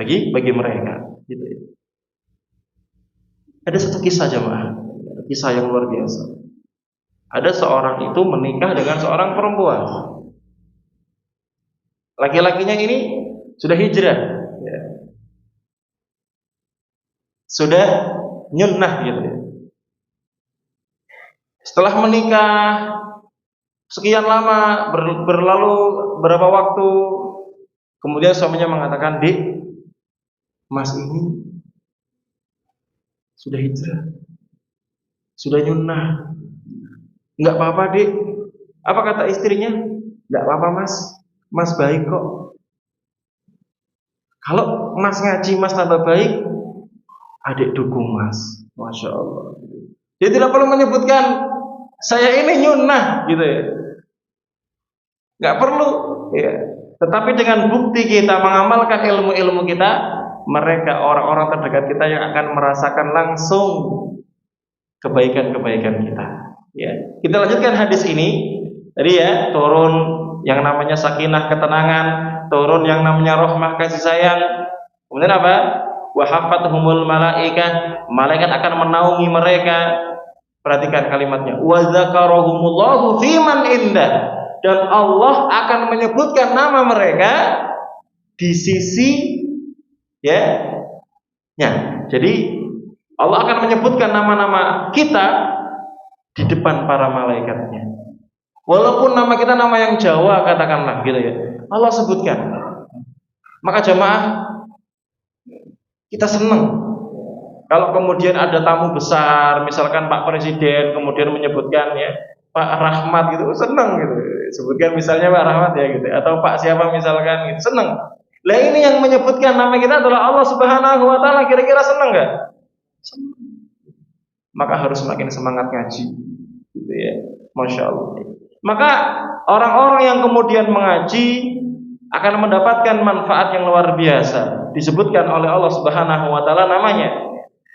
bagi mereka gitu ya. Ada satu kisah jemaah, kisah yang luar biasa. Ada seorang itu menikah dengan seorang perempuan. Laki-lakinya ini sudah hijrah ya. Sudah nyunnah gitu ya. Setelah menikah sekian lama, berlalu berapa waktu, kemudian suaminya mengatakan, "Dik, Mas ini sudah hijrah, sudah nyunnah. Enggak apa-apa, Dik." Apa kata istrinya? "Enggak apa-apa, Mas. Mas baik kok. Kalau Mas ngaji, Mas tambah baik, adik dukung Mas." Masya Allah. Dia tidak perlu menyebutkan saya ini nyunnah gitu ya. Enggak perlu ya. Tetapi dengan bukti kita mengamalkan ilmu-ilmu kita, mereka orang-orang terdekat kita yang akan merasakan langsung kebaikan-kebaikan kita. Ya. Kita lanjutkan hadis ini. Tadi ya, turun yang namanya sakinah, ketenangan, turun yang namanya rahmah, kasih sayang. Kemudian apa? Wa hafathumul malaikah, malaikat akan menaungi mereka. Perhatikan kalimatnya. Wa dzakarahumullahu fiman indah, dan Allah akan menyebutkan nama mereka di sisi ya. Jadi Allah akan menyebutkan nama-nama kita di depan para malaikatnya. Walaupun nama kita nama yang Jawa katakanlah gitu ya, Allah sebutkan. Maka jamaah kita senang kalau kemudian ada tamu besar, misalkan Pak Presiden kemudian menyebutkan ya, Pak Rahmat gitu, seneng gitu. Sebutkan misalnya Pak Rahmat ya gitu, atau Pak siapa misalkan gitu, seneng. Lah ini yang menyebutkan nama kita adalah Allah Subhanahu wa taala, kira-kira seneng enggak? Seneng. Maka harus semakin semangat ngaji. Gitu ya. Masya Allah. Maka orang-orang yang kemudian mengaji akan mendapatkan manfaat yang luar biasa. Disebutkan oleh Allah Subhanahu wa taala namanya.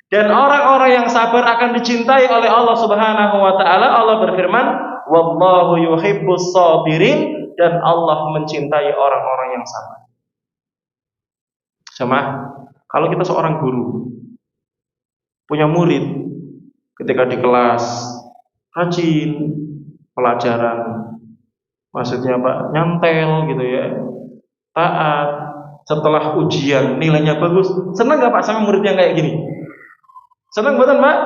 Dan orang-orang yang sabar akan dicintai oleh Allah Subhanahu wa taala. Allah berfirman, "Wallahu yuhibbus sabirin," dan Allah mencintai orang-orang yang sabar. Sama, kalau kita seorang guru punya murid, ketika di kelas rajin pelajaran, maksudnya Pak, nyantel gitu ya, taat, setelah ujian nilainya bagus, senang gak Pak sama murid yang kayak gini? Senang betul Pak?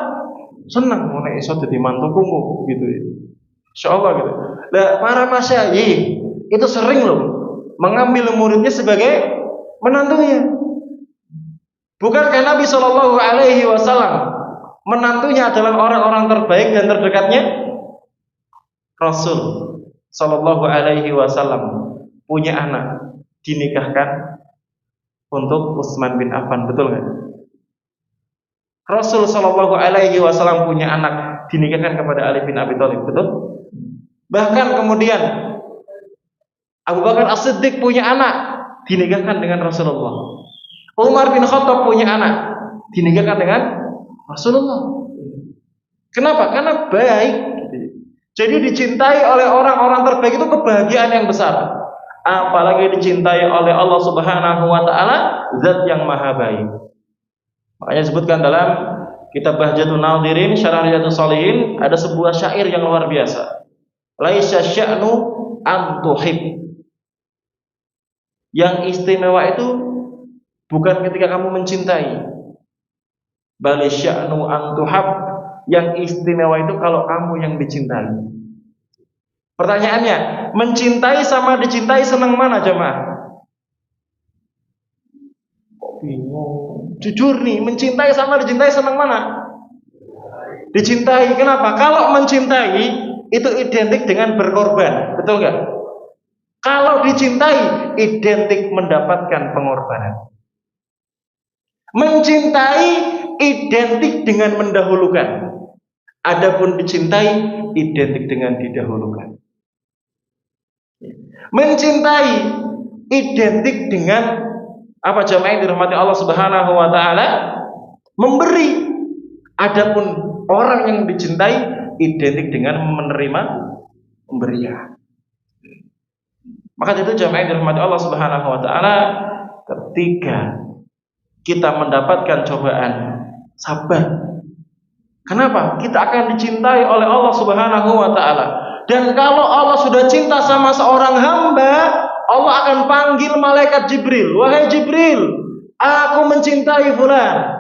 Senang, mau iso dadi mantuku gitu ya. Insyaallah gitu. Nah, para masyayikh itu sering loh mengambil muridnya sebagai menantunya. Bukankah Nabi Shallallahu Alaihi Wasallam menantunya adalah orang-orang terbaik dan terdekatnya? Rasul Shallallahu Alaihi Wasallam punya anak dinikahkan untuk Utsman bin Affan, betul nggak? Rasul Shallallahu Alaihi Wasallam punya anak dinikahkan kepada Ali bin Abi Thalib, betul? Bahkan kemudian Abu Bakar As-Siddiq punya anak dinikahkan dengan Rasulullah. Umar bin Khattab punya anak dinikahkan dengan Rasulullah. Kenapa? Karena baik. Jadi dicintai oleh orang-orang terbaik itu kebahagiaan yang besar. Apalagi dicintai oleh Allah Subhanahu wa taala, zat yang maha baik. Makanya disebutkan dalam kitab Bahjatun Nadhirin Syarah Riyadhus Shalihin ada sebuah syair yang luar biasa. Laisa sya'nu an tuhib. Yang istimewa itu bukan ketika kamu mencintai, bal sya'nu an tuhab. Yang istimewa itu kalau kamu yang dicintai. Pertanyaannya, mencintai sama dicintai senang mana jemaah? Kok bingung? Jujur nih, mencintai sama dicintai senang mana? Dicintai. Kenapa? Kalau mencintai itu identik dengan berkorban, betul nggak? Kalau dicintai identik mendapatkan pengorbanan. Mencintai identik dengan mendahulukan. Adapun dicintai identik dengan didahulukan. Mencintai identik dengan apa jamaah yang dirahmati Allah Subhanahu wa taala? Memberi. Adapun orang yang dicintai identik dengan menerima pemberian. Maka itu jamaah yang dirahmati Allah Subhanahu wa taala, ketika kita mendapatkan cobaan, sabar. Kenapa? Kita akan dicintai oleh Allah Subhanahu wa taala. Dan kalau Allah sudah cinta sama seorang hamba, Allah akan panggil malaikat Jibril. Wahai Jibril, aku mencintai fulan.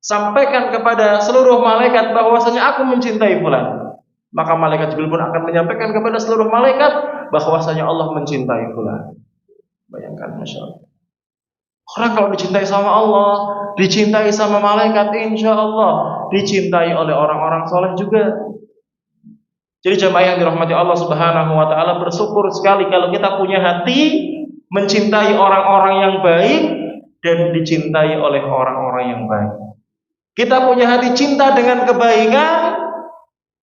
Sampaikan kepada seluruh malaikat bahwasanya aku mencintai fulan. Maka malaikat Jibril pun akan menyampaikan kepada seluruh malaikat bahwasanya Allah mencintai fulan. Bayangkan, Masya Allah. Orang kalau dicintai sama Allah, dicintai sama malaikat, insya Allah dicintai oleh orang-orang soleh juga. Jadi jemaah yang dirahmati Allah Subhanahu wa taala, bersyukur sekali kalau kita punya hati mencintai orang-orang yang baik dan dicintai oleh orang-orang yang baik. Kita punya hati cinta dengan kebaikan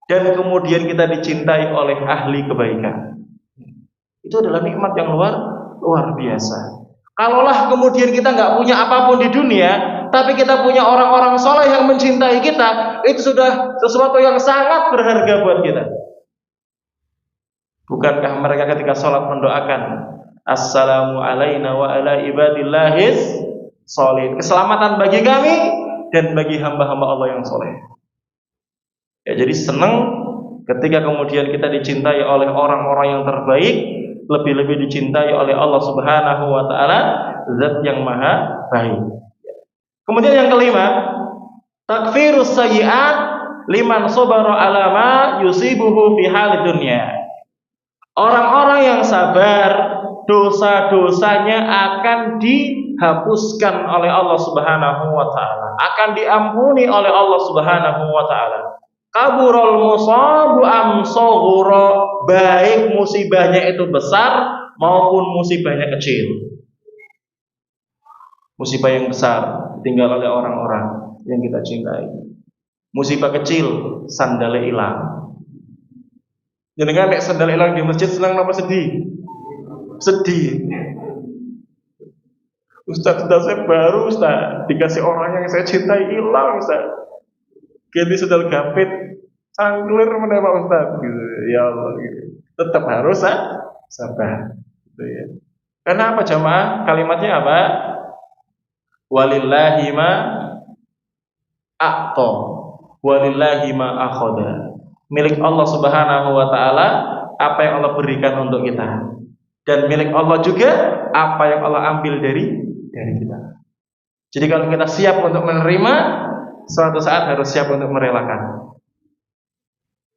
dan kemudian kita dicintai oleh ahli kebaikan. Itu adalah nikmat yang luar biasa. Kalaulah kemudian kita nggak punya apapun di dunia, tapi kita punya orang-orang soleh yang mencintai kita, itu sudah sesuatu yang sangat berharga buat kita. Bukankah mereka ketika sholat mendoakan Assalamu alayna wa ala ibadillahis sholihin, keselamatan bagi kami dan bagi hamba-hamba Allah yang soleh. Ya, jadi senang ketika kemudian kita dicintai oleh orang-orang yang terbaik, lebih-lebih dicintai oleh Allah Subhanahu wa taala, zat yang maha baik. Kemudian yang kelima, takfirus sayyi'at liman sabara ala ma yusibuhu fi halid dunya. Orang-orang yang sabar, dosa-dosanya akan dihapuskan oleh Allah Subhanahu wa taala, akan diampuni oleh Allah Subhanahu wa taala. Kaburul musabu am saghura, baik musibahnya itu besar maupun musibahnya kecil. Musibah yang besar ditinggal oleh orang-orang yang kita cintai. Musibah kecil, sandalnya hilang. Jenengan nek sandal hilang di masjid senang apa sedih? Sedih. Ustaz, saya baru Ustaz, dikasih orang yang saya cintai hilang Ustaz. Ganti sandal gapit, cangklir mana Pak Ustaz? Gitu. Ya Allah, gitu. Tetap harus sabar. Gitu ya. Karena apa jamaah? Kalimatnya apa? Walillahi ma a'ta, walillahi ma akhadha. Milik Allah Subhanahu wa taala apa yang Allah berikan untuk kita. Dan milik Allah juga apa yang Allah ambil dari kita. Jadi kalau kita siap untuk menerima, suatu saat harus siap untuk merelakan.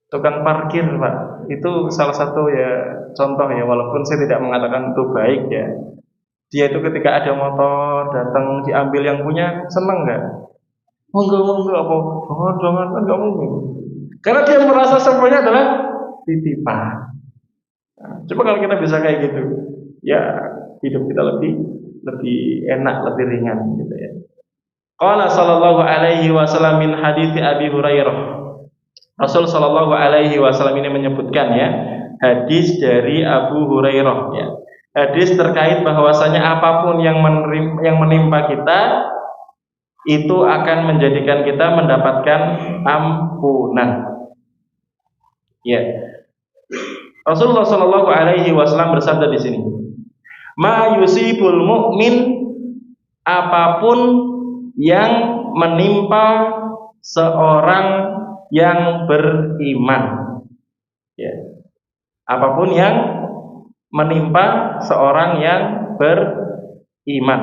Tukang parkir Pak, itu salah satu ya contoh ya, walaupun saya tidak mengatakan itu baik ya. Dia itu ketika ada motor datang diambil yang punya, seneng nggak? Monggo apa? Dongan kan nggak mungkin. Karena dia merasa semuanya adalah titipan. Nah, coba kalau kita bisa kayak gitu, ya hidup kita lebih enak, lebih ringan gitu ya. Qala sallallahu alaihi wasallam min hadits Abi Hurairah. Rasul sallallahu alaihi wasallam ini menyebutkan ya, hadis dari Abu Hurairah ya. Hadis terkait bahwasanya apapun yang menimpa kita itu akan menjadikan kita mendapatkan ampunan. Ya. Rasulullah sallallahu alaihi wasallam bersabda di sini, "Ma yusibul mu'min, apapun yang menimpa seorang yang beriman." Ya. Apapun yang menimpa seorang yang beriman.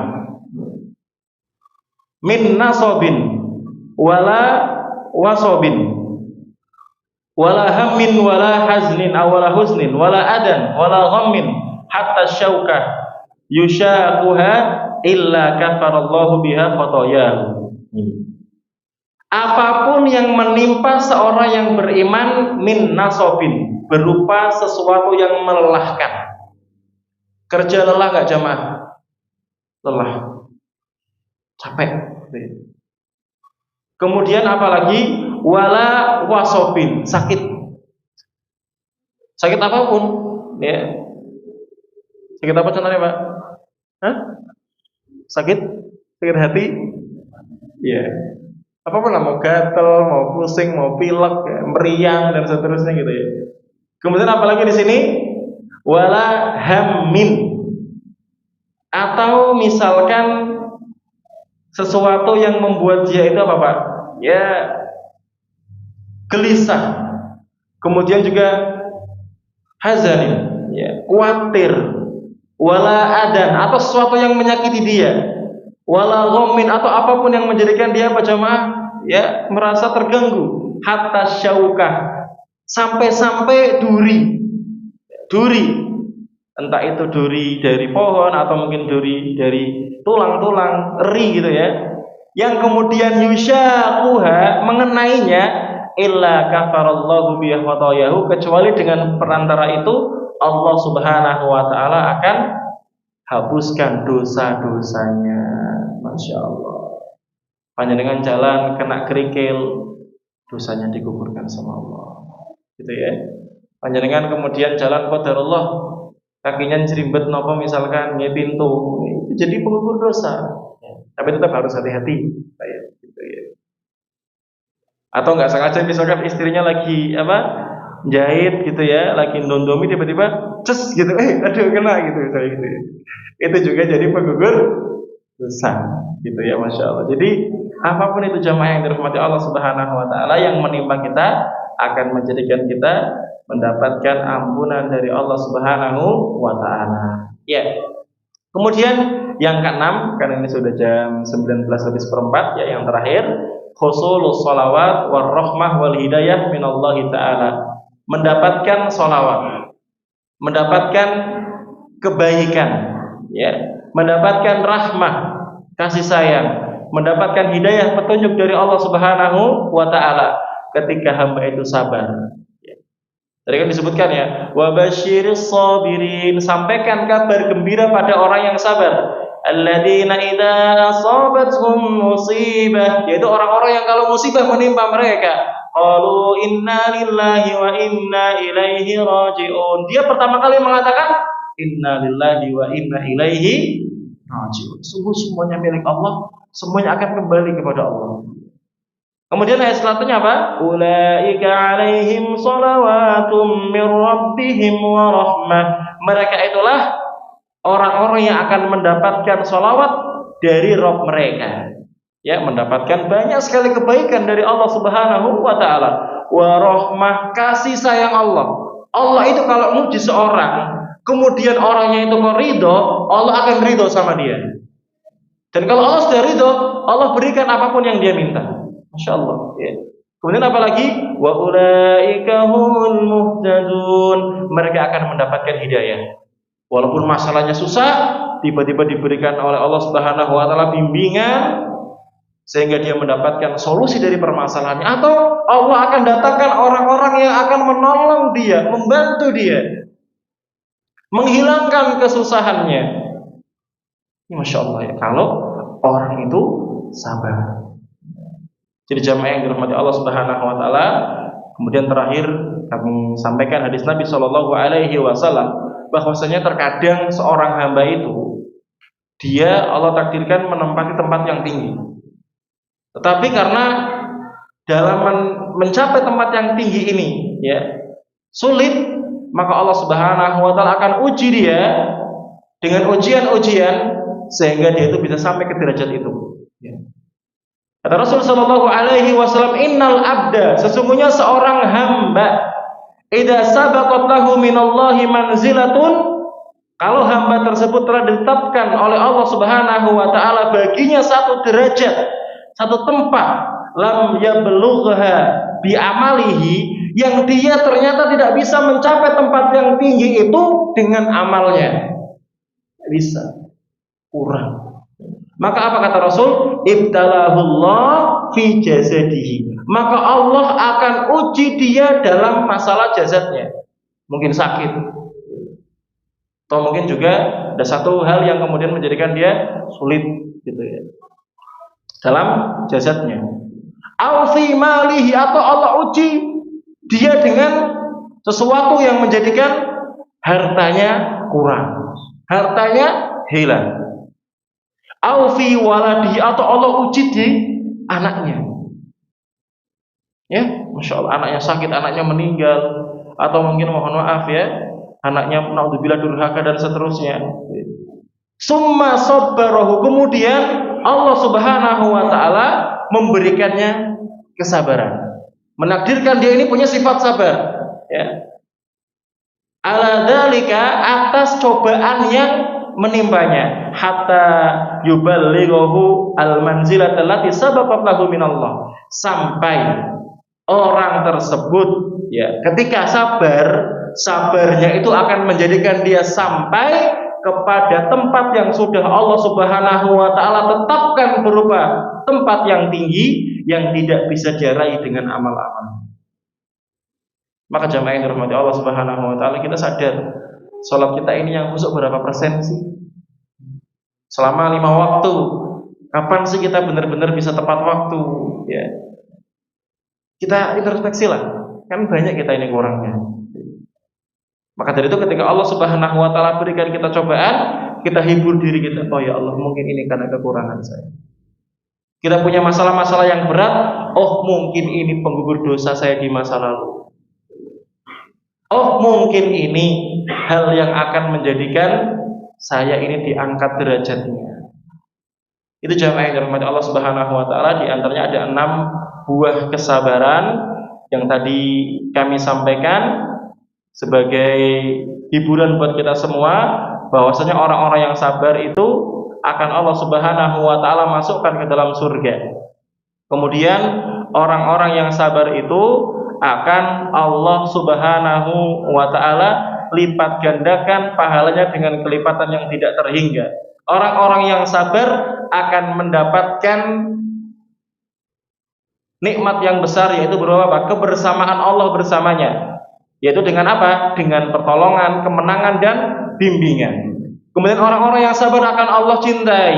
Min nasobin wala wasobin wala hammin wala haznin awala husnin wala adan wala ghammin hatta syaukah yushaquha illa kafarallahu biha khotoyahu. Apapun yang menimpa seorang yang beriman, min nasobin, berupa sesuatu yang melelahkan. Kerja lelah gak jamaah? Lelah, capek. Kemudian apalagi wala wasobin, sakit. Sakit apapun, ya. Sakit apa contohnya Pak? Hah? Sakit hati? Ya. Apapun lah, mau gatel, mau pusing, mau pilek, ya, meriang dan seterusnya gitu ya. Kemudian apalagi di sini wala hammin, atau misalkan sesuatu yang membuat dia itu apa Pak? Ya gelisah. Kemudian juga hazanin, ya, khawatir. Wala adan, atau sesuatu yang menyakiti dia. Wala ghammin, atau apapun yang menjadikan dia apa jamaah? Ya, merasa terganggu. Hatta syaukah, sampai duri. Entah itu duri dari pohon atau mungkin duri dari tulang-tulang eri gitu ya, yang kemudian yushaquha, mengenainya, illa kafarallahu biha khotoyahu, kecuali dengan perantara itu Allah Subhanahu wa taala akan hapuskan dosa-dosanya. Masya Allah. Panjenengan jalan kena kerikil, dosanya digugurkan sama Allah. Gitu ya. Panjenengan kemudian jalan qadarullah, kakinya jerimbet nopo misalkan nge pintu, itu jadi pengukur dosa. Tapi tetap harus hati-hati, gitu ya. Atau nggak sengaja misalkan istrinya lagi jahit gitu ya, lagi nondomi, tiba-tiba ces gitu, aduh kena gitu, gitu ya. Itu juga jadi penggugur dosa, gitu ya, Masya Allah. Jadi apapun itu jamaah yang dirahmati Allah Subhanahu wa taala, yang menimpa kita akan menjadikan kita mendapatkan ampunan dari Allah Subhanahu wa taala. Ya. Kemudian yang keenam, karena ini sudah jam 19:04 ya, yang terakhir, husulus sholawat war rahmah wal hidayah minallahi taala. Mendapatkan sholawat, mendapatkan kebaikan, ya, mendapatkan rahmah, kasih sayang, mendapatkan hidayah, petunjuk dari Allah Subhanahu wa taala. ketika hamba itu sabar. Tadi kan disebutkan ya, wa basyiris sabirin, sampaikan kabar gembira pada orang yang sabar. Alladzina idza asabathum musibah, yaitu orang-orang yang kalau musibah menimpa mereka, qalu inna lillahi wa inna ilaihi raji'un. Dia pertama kali mengatakan inna lillahi wa inna ilaihi raji'un. Sungguh semuanya milik Allah, semuanya akan kembali kepada Allah. Kemudian ayat selanjutnya apa? Ulaika alaihim shalawatum mir rabbihim wa rahmah. Mereka itulah orang-orang yang akan mendapatkan sholawat dari Rabb mereka. Ya, mendapatkan banyak sekali kebaikan dari Allah Subhanahu wa taala. Wa rahmah, kasih sayang Allah. Allah itu kalau muji seorang, kemudian orangnya itu kok ridho, Allah akan ridho sama dia. Dan kalau Allah sudah ridho, Allah berikan apapun yang dia minta. Masya Allah. Ya. Kemudian apalagi wa ulaika humul muhtadun, mereka akan mendapatkan hidayah. Walaupun masalahnya susah, tiba-tiba diberikan oleh Allah Subhanahu wa taala bimbingan sehingga dia mendapatkan solusi dari permasalahannya, atau Allah akan datangkan orang-orang yang akan menolong dia, membantu dia, menghilangkan kesusahannya. Masya Allah ya, kalau orang itu sabar. Jadi jamaah yang dirahmati Allah Subhanahu wa taala, kemudian terakhir kami sampaikan hadis Nabi sallallahu alaihi wasallam bahwasanya terkadang seorang hamba itu dia Allah takdirkan menempati tempat yang tinggi. Tetapi karena dalam mencapai tempat yang tinggi ini ya sulit, maka Allah Subhanahu wa taala akan uji dia dengan ujian-ujian sehingga dia itu bisa sampai ke derajat itu. Ya. Kata Rasul sallallahu alaihi wasallam, innal abda, sesungguhnya seorang hamba, idza sabaqat lahu minallahi manzilatun, kalau hamba tersebut telah ditetapkan oleh Allah Subhanahu wa taala baginya satu derajat, satu tempat, lam yablugha bi amalihi, yang dia ternyata tidak bisa mencapai tempat yang tinggi itu dengan amalnya. Tidak bisa, kurang. Maka apa kata Rasul? Ibtalahullah fi jasadihi. Maka Allah akan uji dia dalam masalah jasadnya. Mungkin sakit, atau mungkin juga ada satu hal yang kemudian menjadikan dia sulit gitu ya dalam jasadnya. Au fi malihi, atau Allah uji dia dengan sesuatu yang menjadikan hartanya kurang, hartanya hilang. Au fi waladi, atau Allah uji di anaknya. Ya, Masya Allah, anaknya sakit, anaknya meninggal, atau mungkin mohon maaf ya, anaknya naudzubillah durhaka dan seterusnya. Summa sabbarahu, kemudian Allah Subhanahu wa taala memberikannya kesabaran. Menakdirkan dia ini punya sifat sabar, ya. Ala dzalika, atas cobaan yang menimpanya, hatta yuballighu al-manzilat allati sabaqat lahu minallah, sampai orang tersebut ya ketika sabarnya itu akan menjadikan dia sampai kepada tempat yang sudah Allah Subhanahu wa taala tetapkan berupa tempat yang tinggi yang tidak bisa diraih dengan amal-amal. Maka jamaah yang dirahmati Allah Subhanahu wa taala, kita sadar salat kita ini yang khusyuk berapa persen sih? Selama 5 waktu, kapan sih kita benar-benar bisa tepat waktu? Ya, kita introspeksi lah, kan banyak kita ini kurangnya. Maka dari itu ketika Allah Subhanahu wa taala berikan kita cobaan, kita hibur diri kita, oh ya Allah, mungkin ini karena kekurangan saya. Kita punya masalah-masalah yang berat, oh mungkin ini penggugur dosa saya di masa lalu. Oh mungkin ini hal yang akan menjadikan saya ini diangkat derajatnya. Itu jamaah yang dirahmati Allah Subhanahu wa taala, di antaranya ada 6 buah kesabaran yang tadi kami sampaikan sebagai hiburan buat kita semua, bahwasanya orang-orang yang sabar itu akan Allah Subhanahu wa taala masukkan ke dalam surga. Kemudian orang-orang yang sabar itu akan Allah Subhanahu wa taala lipat gandakan pahalanya dengan kelipatan yang tidak terhingga. Orang-orang yang sabar akan mendapatkan nikmat yang besar, yaitu berupa apa? Kebersamaan Allah bersamanya. Yaitu dengan apa? Dengan pertolongan, kemenangan dan bimbingan. Kemudian orang-orang yang sabar akan Allah cintai.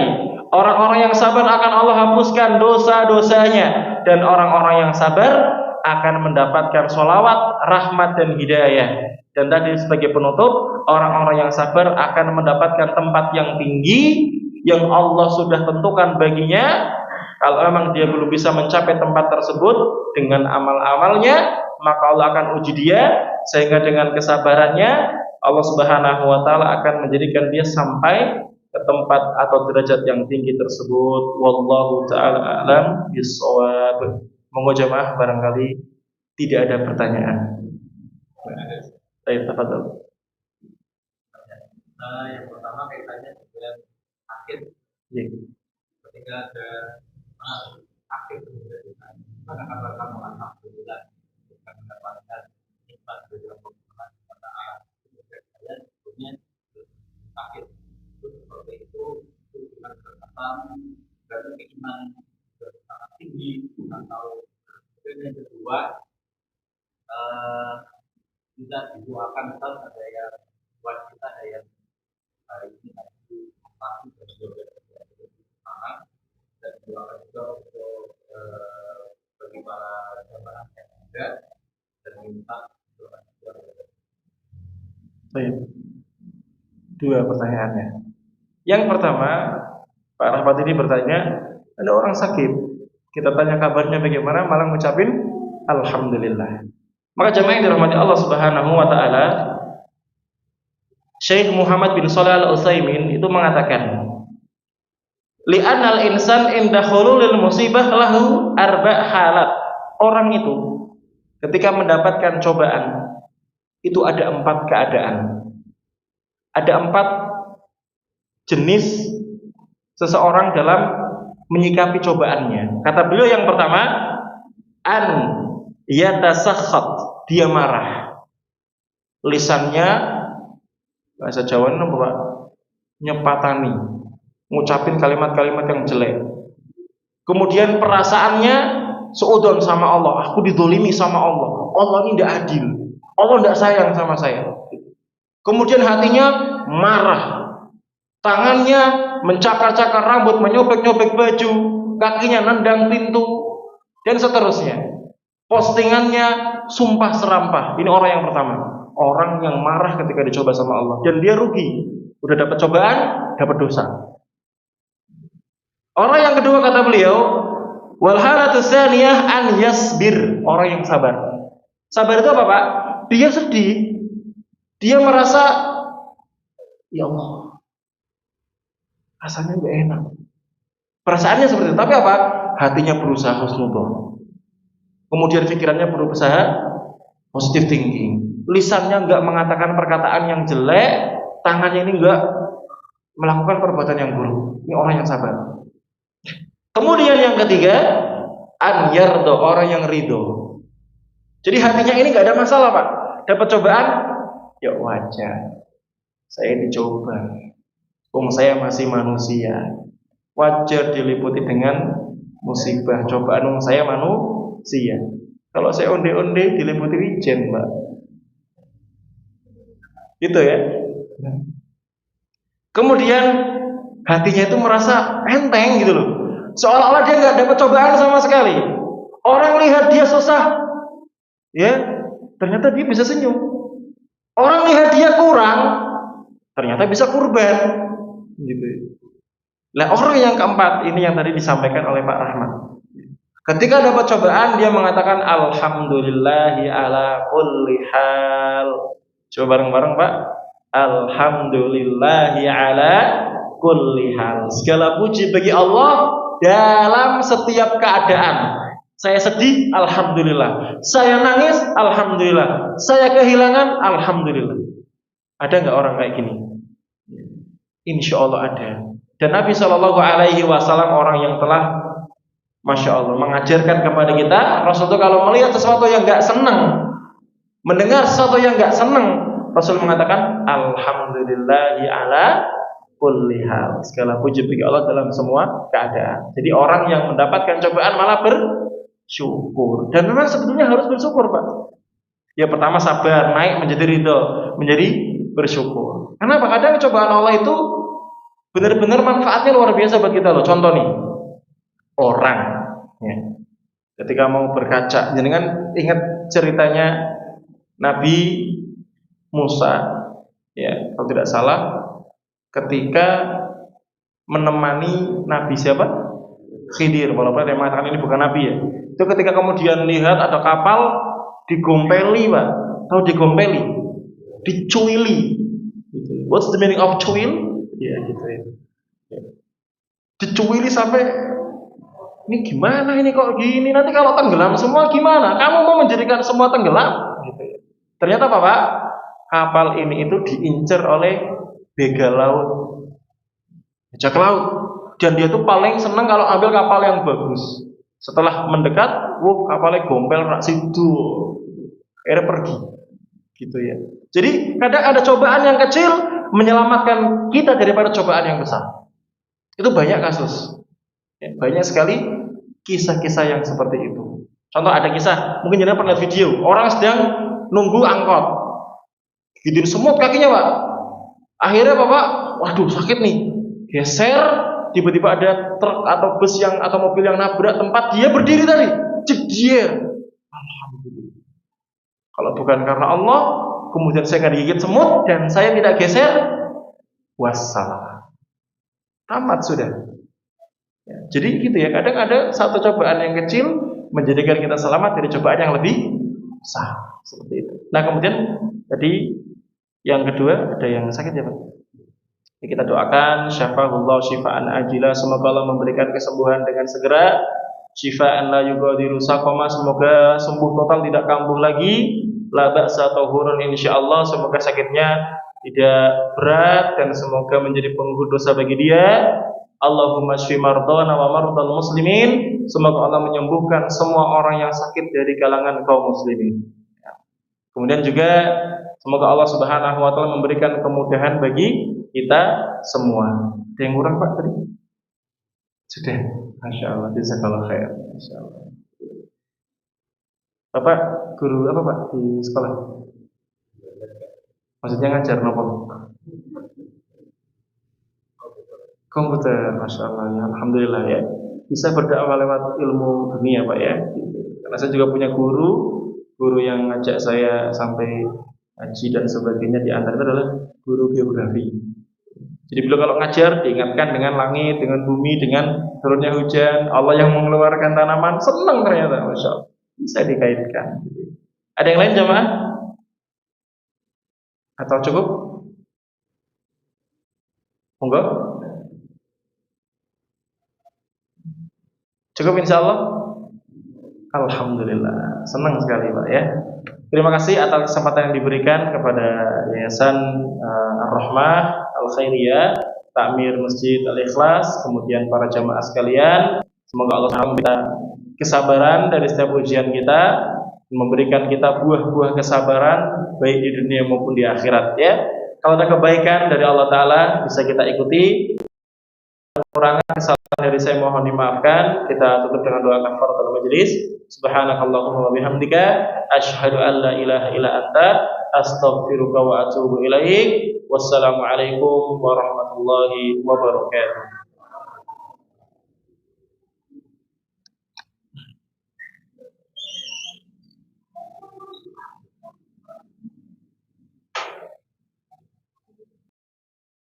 Orang-orang yang sabar akan Allah hapuskan dosa-dosanya. Dan orang-orang yang sabar akan mendapatkan sholawat, rahmat dan hidayah. Dan tadi sebagai penutup, orang-orang yang sabar akan mendapatkan tempat yang tinggi yang Allah sudah tentukan baginya. Kalau memang dia belum bisa mencapai tempat tersebut dengan amal-amalnya, maka Allah akan uji dia, sehingga dengan kesabarannya Allah Subhanahu wa taala akan menjadikan dia sampai ke tempat atau derajat yang tinggi tersebut. Wallahu taala a'lam bissawab. Monggo jamaah, barangkali tidak ada pertanyaan. Baik, tafadhol. Yang pertama kaitannya dengan akhir. Ketika ada akhir kemudian, maka kabar kamu alhamdulillah bisa mendapatkan nikmat dari Allah Subhanahu wa taala. Kemudian punya akhir seperti itu dengan berkata dan keimanan sangat tinggi. Atau yang kedua kita didoakan ada yang buat kita ada yang hari ini pasti dan juga semangat, dan doakan juga untuk bagi para jamaah yang ada dan minta doa juga. Baik. Dua pertanyaannya. Yang pertama, Pak Rahmat ini bertanya, ada orang sakit, kita tanya kabarnya bagaimana, malah ngucapin alhamdulillah. Maka jemaah yang dirahmati Allah Subhanahu wa taala, Syekh Muhammad bin Shalih Al-Utsaimin itu mengatakan, li'annal insan inda khululil musibah lahu arba' halat. Orang itu ketika mendapatkan cobaan itu ada 4 keadaan. Ada 4 jenis seseorang dalam menyikapi cobaannya. Kata beliau yang pertama, an yatasakhat, dia marah. Lisannya bahasa Jawa ini apa? Nyepatani, ngucapin kalimat-kalimat yang jelek. Kemudian perasaannya seudon sama Allah, aku didolimi sama Allah. Allah ini tidak adil. Allah tidak sayang sama saya. Kemudian hatinya marah. Tangannya mencakar-cakar rambut, menyobek-nyobek baju, kakinya nendang pintu, dan seterusnya. Postingannya sumpah serampah. Ini orang yang pertama, orang yang marah ketika dicoba sama Allah, dan dia rugi. Udah dapat cobaan, dapat dosa. Orang yang kedua kata beliau, wal halatu tsaniyah an yasbir, orang yang sabar. Sabar itu apa, Pak? Dia sedih. Dia merasa, ya Allah, rasanya gak enak. Perasaannya seperti itu, tapi apa? Hatinya berusaha husnudzon. Kemudian pikirannya berusaha positive thinking. Lisannya enggak mengatakan perkataan yang jelek, tangannya ini enggak melakukan perbuatan yang buruk. Ini orang yang sabar. Kemudian yang ketiga, an yardo, orang yang ridho. Jadi hatinya ini enggak ada masalah, Pak. Dapat cobaan, ya wajar. Saya dicoba. Saya masih manusia. Wajar diliputi dengan musibah, cobaan. Saya manusia. Kalau saya onde-onde diliputi wijen, Mbak. Gitu ya. Kemudian hatinya itu merasa enteng gitu loh. Seolah-olah dia nggak dapat cobaan sama sekali. Orang lihat dia susah, ya, ternyata dia bisa senyum. Orang lihat dia kurang, ternyata bisa kurban, gitu. Nah, orang yang keempat ini yang tadi disampaikan oleh Pak Rahmat. Ketika dapat cobaan, dia mengatakan alhamdulillahi ala kulli hal. Coba bareng-bareng, Pak. Alhamdulillahi ala kulli hal. Segala puji bagi Allah dalam setiap keadaan. Saya sedih, alhamdulillah. Saya nangis, alhamdulillah. Saya kehilangan, alhamdulillah. Ada nggak orang kayak gini? Insya Allah ada. Dan Nabi Shallallahu Alaihi Wasallam orang yang telah, masya Allah, mengajarkan kepada kita. Rasul itu kalau melihat sesuatu yang nggak senang, mendengar sesuatu yang nggak senang, Rasul mengatakan alhamdulillahi ala kulli hal. Segala puji bagi Allah dalam semua keadaan. Jadi orang yang mendapatkan cobaan malah syukur. Dan memang sebetulnya harus bersyukur, Pak. Ya pertama sabar, naik menjadi ridho, menjadi bersyukur. Kenapa? Kadang cobaan Allah itu benar-benar manfaatnya luar biasa buat kita loh. Contoh nih, orang ya, ketika mau berkaca, jangan ingat ceritanya Nabi Musa, ya kalau tidak salah, ketika menemani Nabi siapa? Khidir. Walaupun yang mengatakan ini bukan Nabi ya. Itu ketika kemudian lihat ada kapal digompeli, Pak. Tahu digompeli? Dicuili. What's the meaning of cuil? Ya gitu ya. Dicuili sampai ini gimana ini kok gini? Nanti kalau tenggelam semua gimana? Kamu mau menjadikan semua tenggelam? Gitu ya. Ternyata apa, Pak? Kapal ini itu diincar oleh begal laut, bajak laut, dan dia tuh paling senang kalau ambil kapal yang bagus. Setelah mendekat, kapalnya gompel rak situ, akhirnya pergi, gitu ya. Jadi kadang ada cobaan yang kecil menyelamatkan kita daripada cobaan yang besar. Itu banyak kasus, ya, banyak sekali kisah-kisah yang seperti itu. Contoh ada kisah, mungkin jangan pernah lihat video, orang sedang nunggu angkot, gituin semut kakinya, Pak. Akhirnya Bapak, waduh sakit nih, geser, tiba-tiba ada truk atau bus yang atau mobil yang nabrak tempat dia berdiri tadi, jedier. Alhamdulillah. Kalau bukan karena Allah, kemudian saya nggak digigit semut dan saya tidak geser, wassalam, tamat sudah. Ya, jadi gitu ya, kadang ada satu cobaan yang kecil menjadikan kita selamat dari cobaan yang lebih besar, seperti itu. Nah kemudian tadi yang kedua, ada yang sakit ya Pak? Ya, kita doakan syafahullah syifaan ajila, semoga Allah memberikan kesembuhan dengan segera, syifaan la yugadiru saqama, semoga sembuh total, tidak kambuh lagi, la ba'sa tahurun insyaallah, semoga sakitnya tidak berat dan semoga menjadi penghapus dosa bagi dia. Allahumma shfi mardana wa mardal muslimin, semoga Allah menyembuhkan semua orang yang sakit dari kalangan kaum muslimin. Kemudian juga semoga Allah Subhanahu wa taala memberikan kemudahan bagi kita semua. Ada yang kurang Pak tadi? Sudah. Masyaallah, jazakallahu khair. Masyaallah. Bapak guru apa Pak di sekolah? Maksudnya ngajar nopo? Komputer, masyaallah ya, alhamdulillah ya. Bisa berdakwah lewat ilmu dunia Pak ya. Karena saya juga punya guru yang ngajak saya sampai haji dan sebagainya, di antara itu adalah guru geografi. Jadi beliau kalau ngajar diingatkan dengan langit, dengan bumi, dengan turunnya hujan, Allah yang mengeluarkan tanaman, senang ternyata, masya Allah, bisa dikaitkan. Ada yang lain jamaah? Atau cukup? Monggo. Cukup insya Allah. Alhamdulillah, senang sekali Pak ya. Terima kasih atas kesempatan yang diberikan kepada Yayasan Ar-Rahmah Al-Khairiyah, Takmir Masjid Al-Ikhlas, kemudian para jamaah sekalian. Semoga Allah memberikan kesabaran dari setiap ujian kita, memberikan kita buah-buah kesabaran baik di dunia maupun di akhirat ya. Kalau ada kebaikan dari Allah Ta'ala bisa kita ikuti. Kekurangan kesalahan dari saya mohon dimaafkan. Kita tutup dengan doa kafaratul majelis. Subhanakallahumma wa bihamdika asyhadu an la ilaha illa anta astaghfiruka wa atubu ilaik. Wassalamualaikum warahmatullahi wabarakatuh.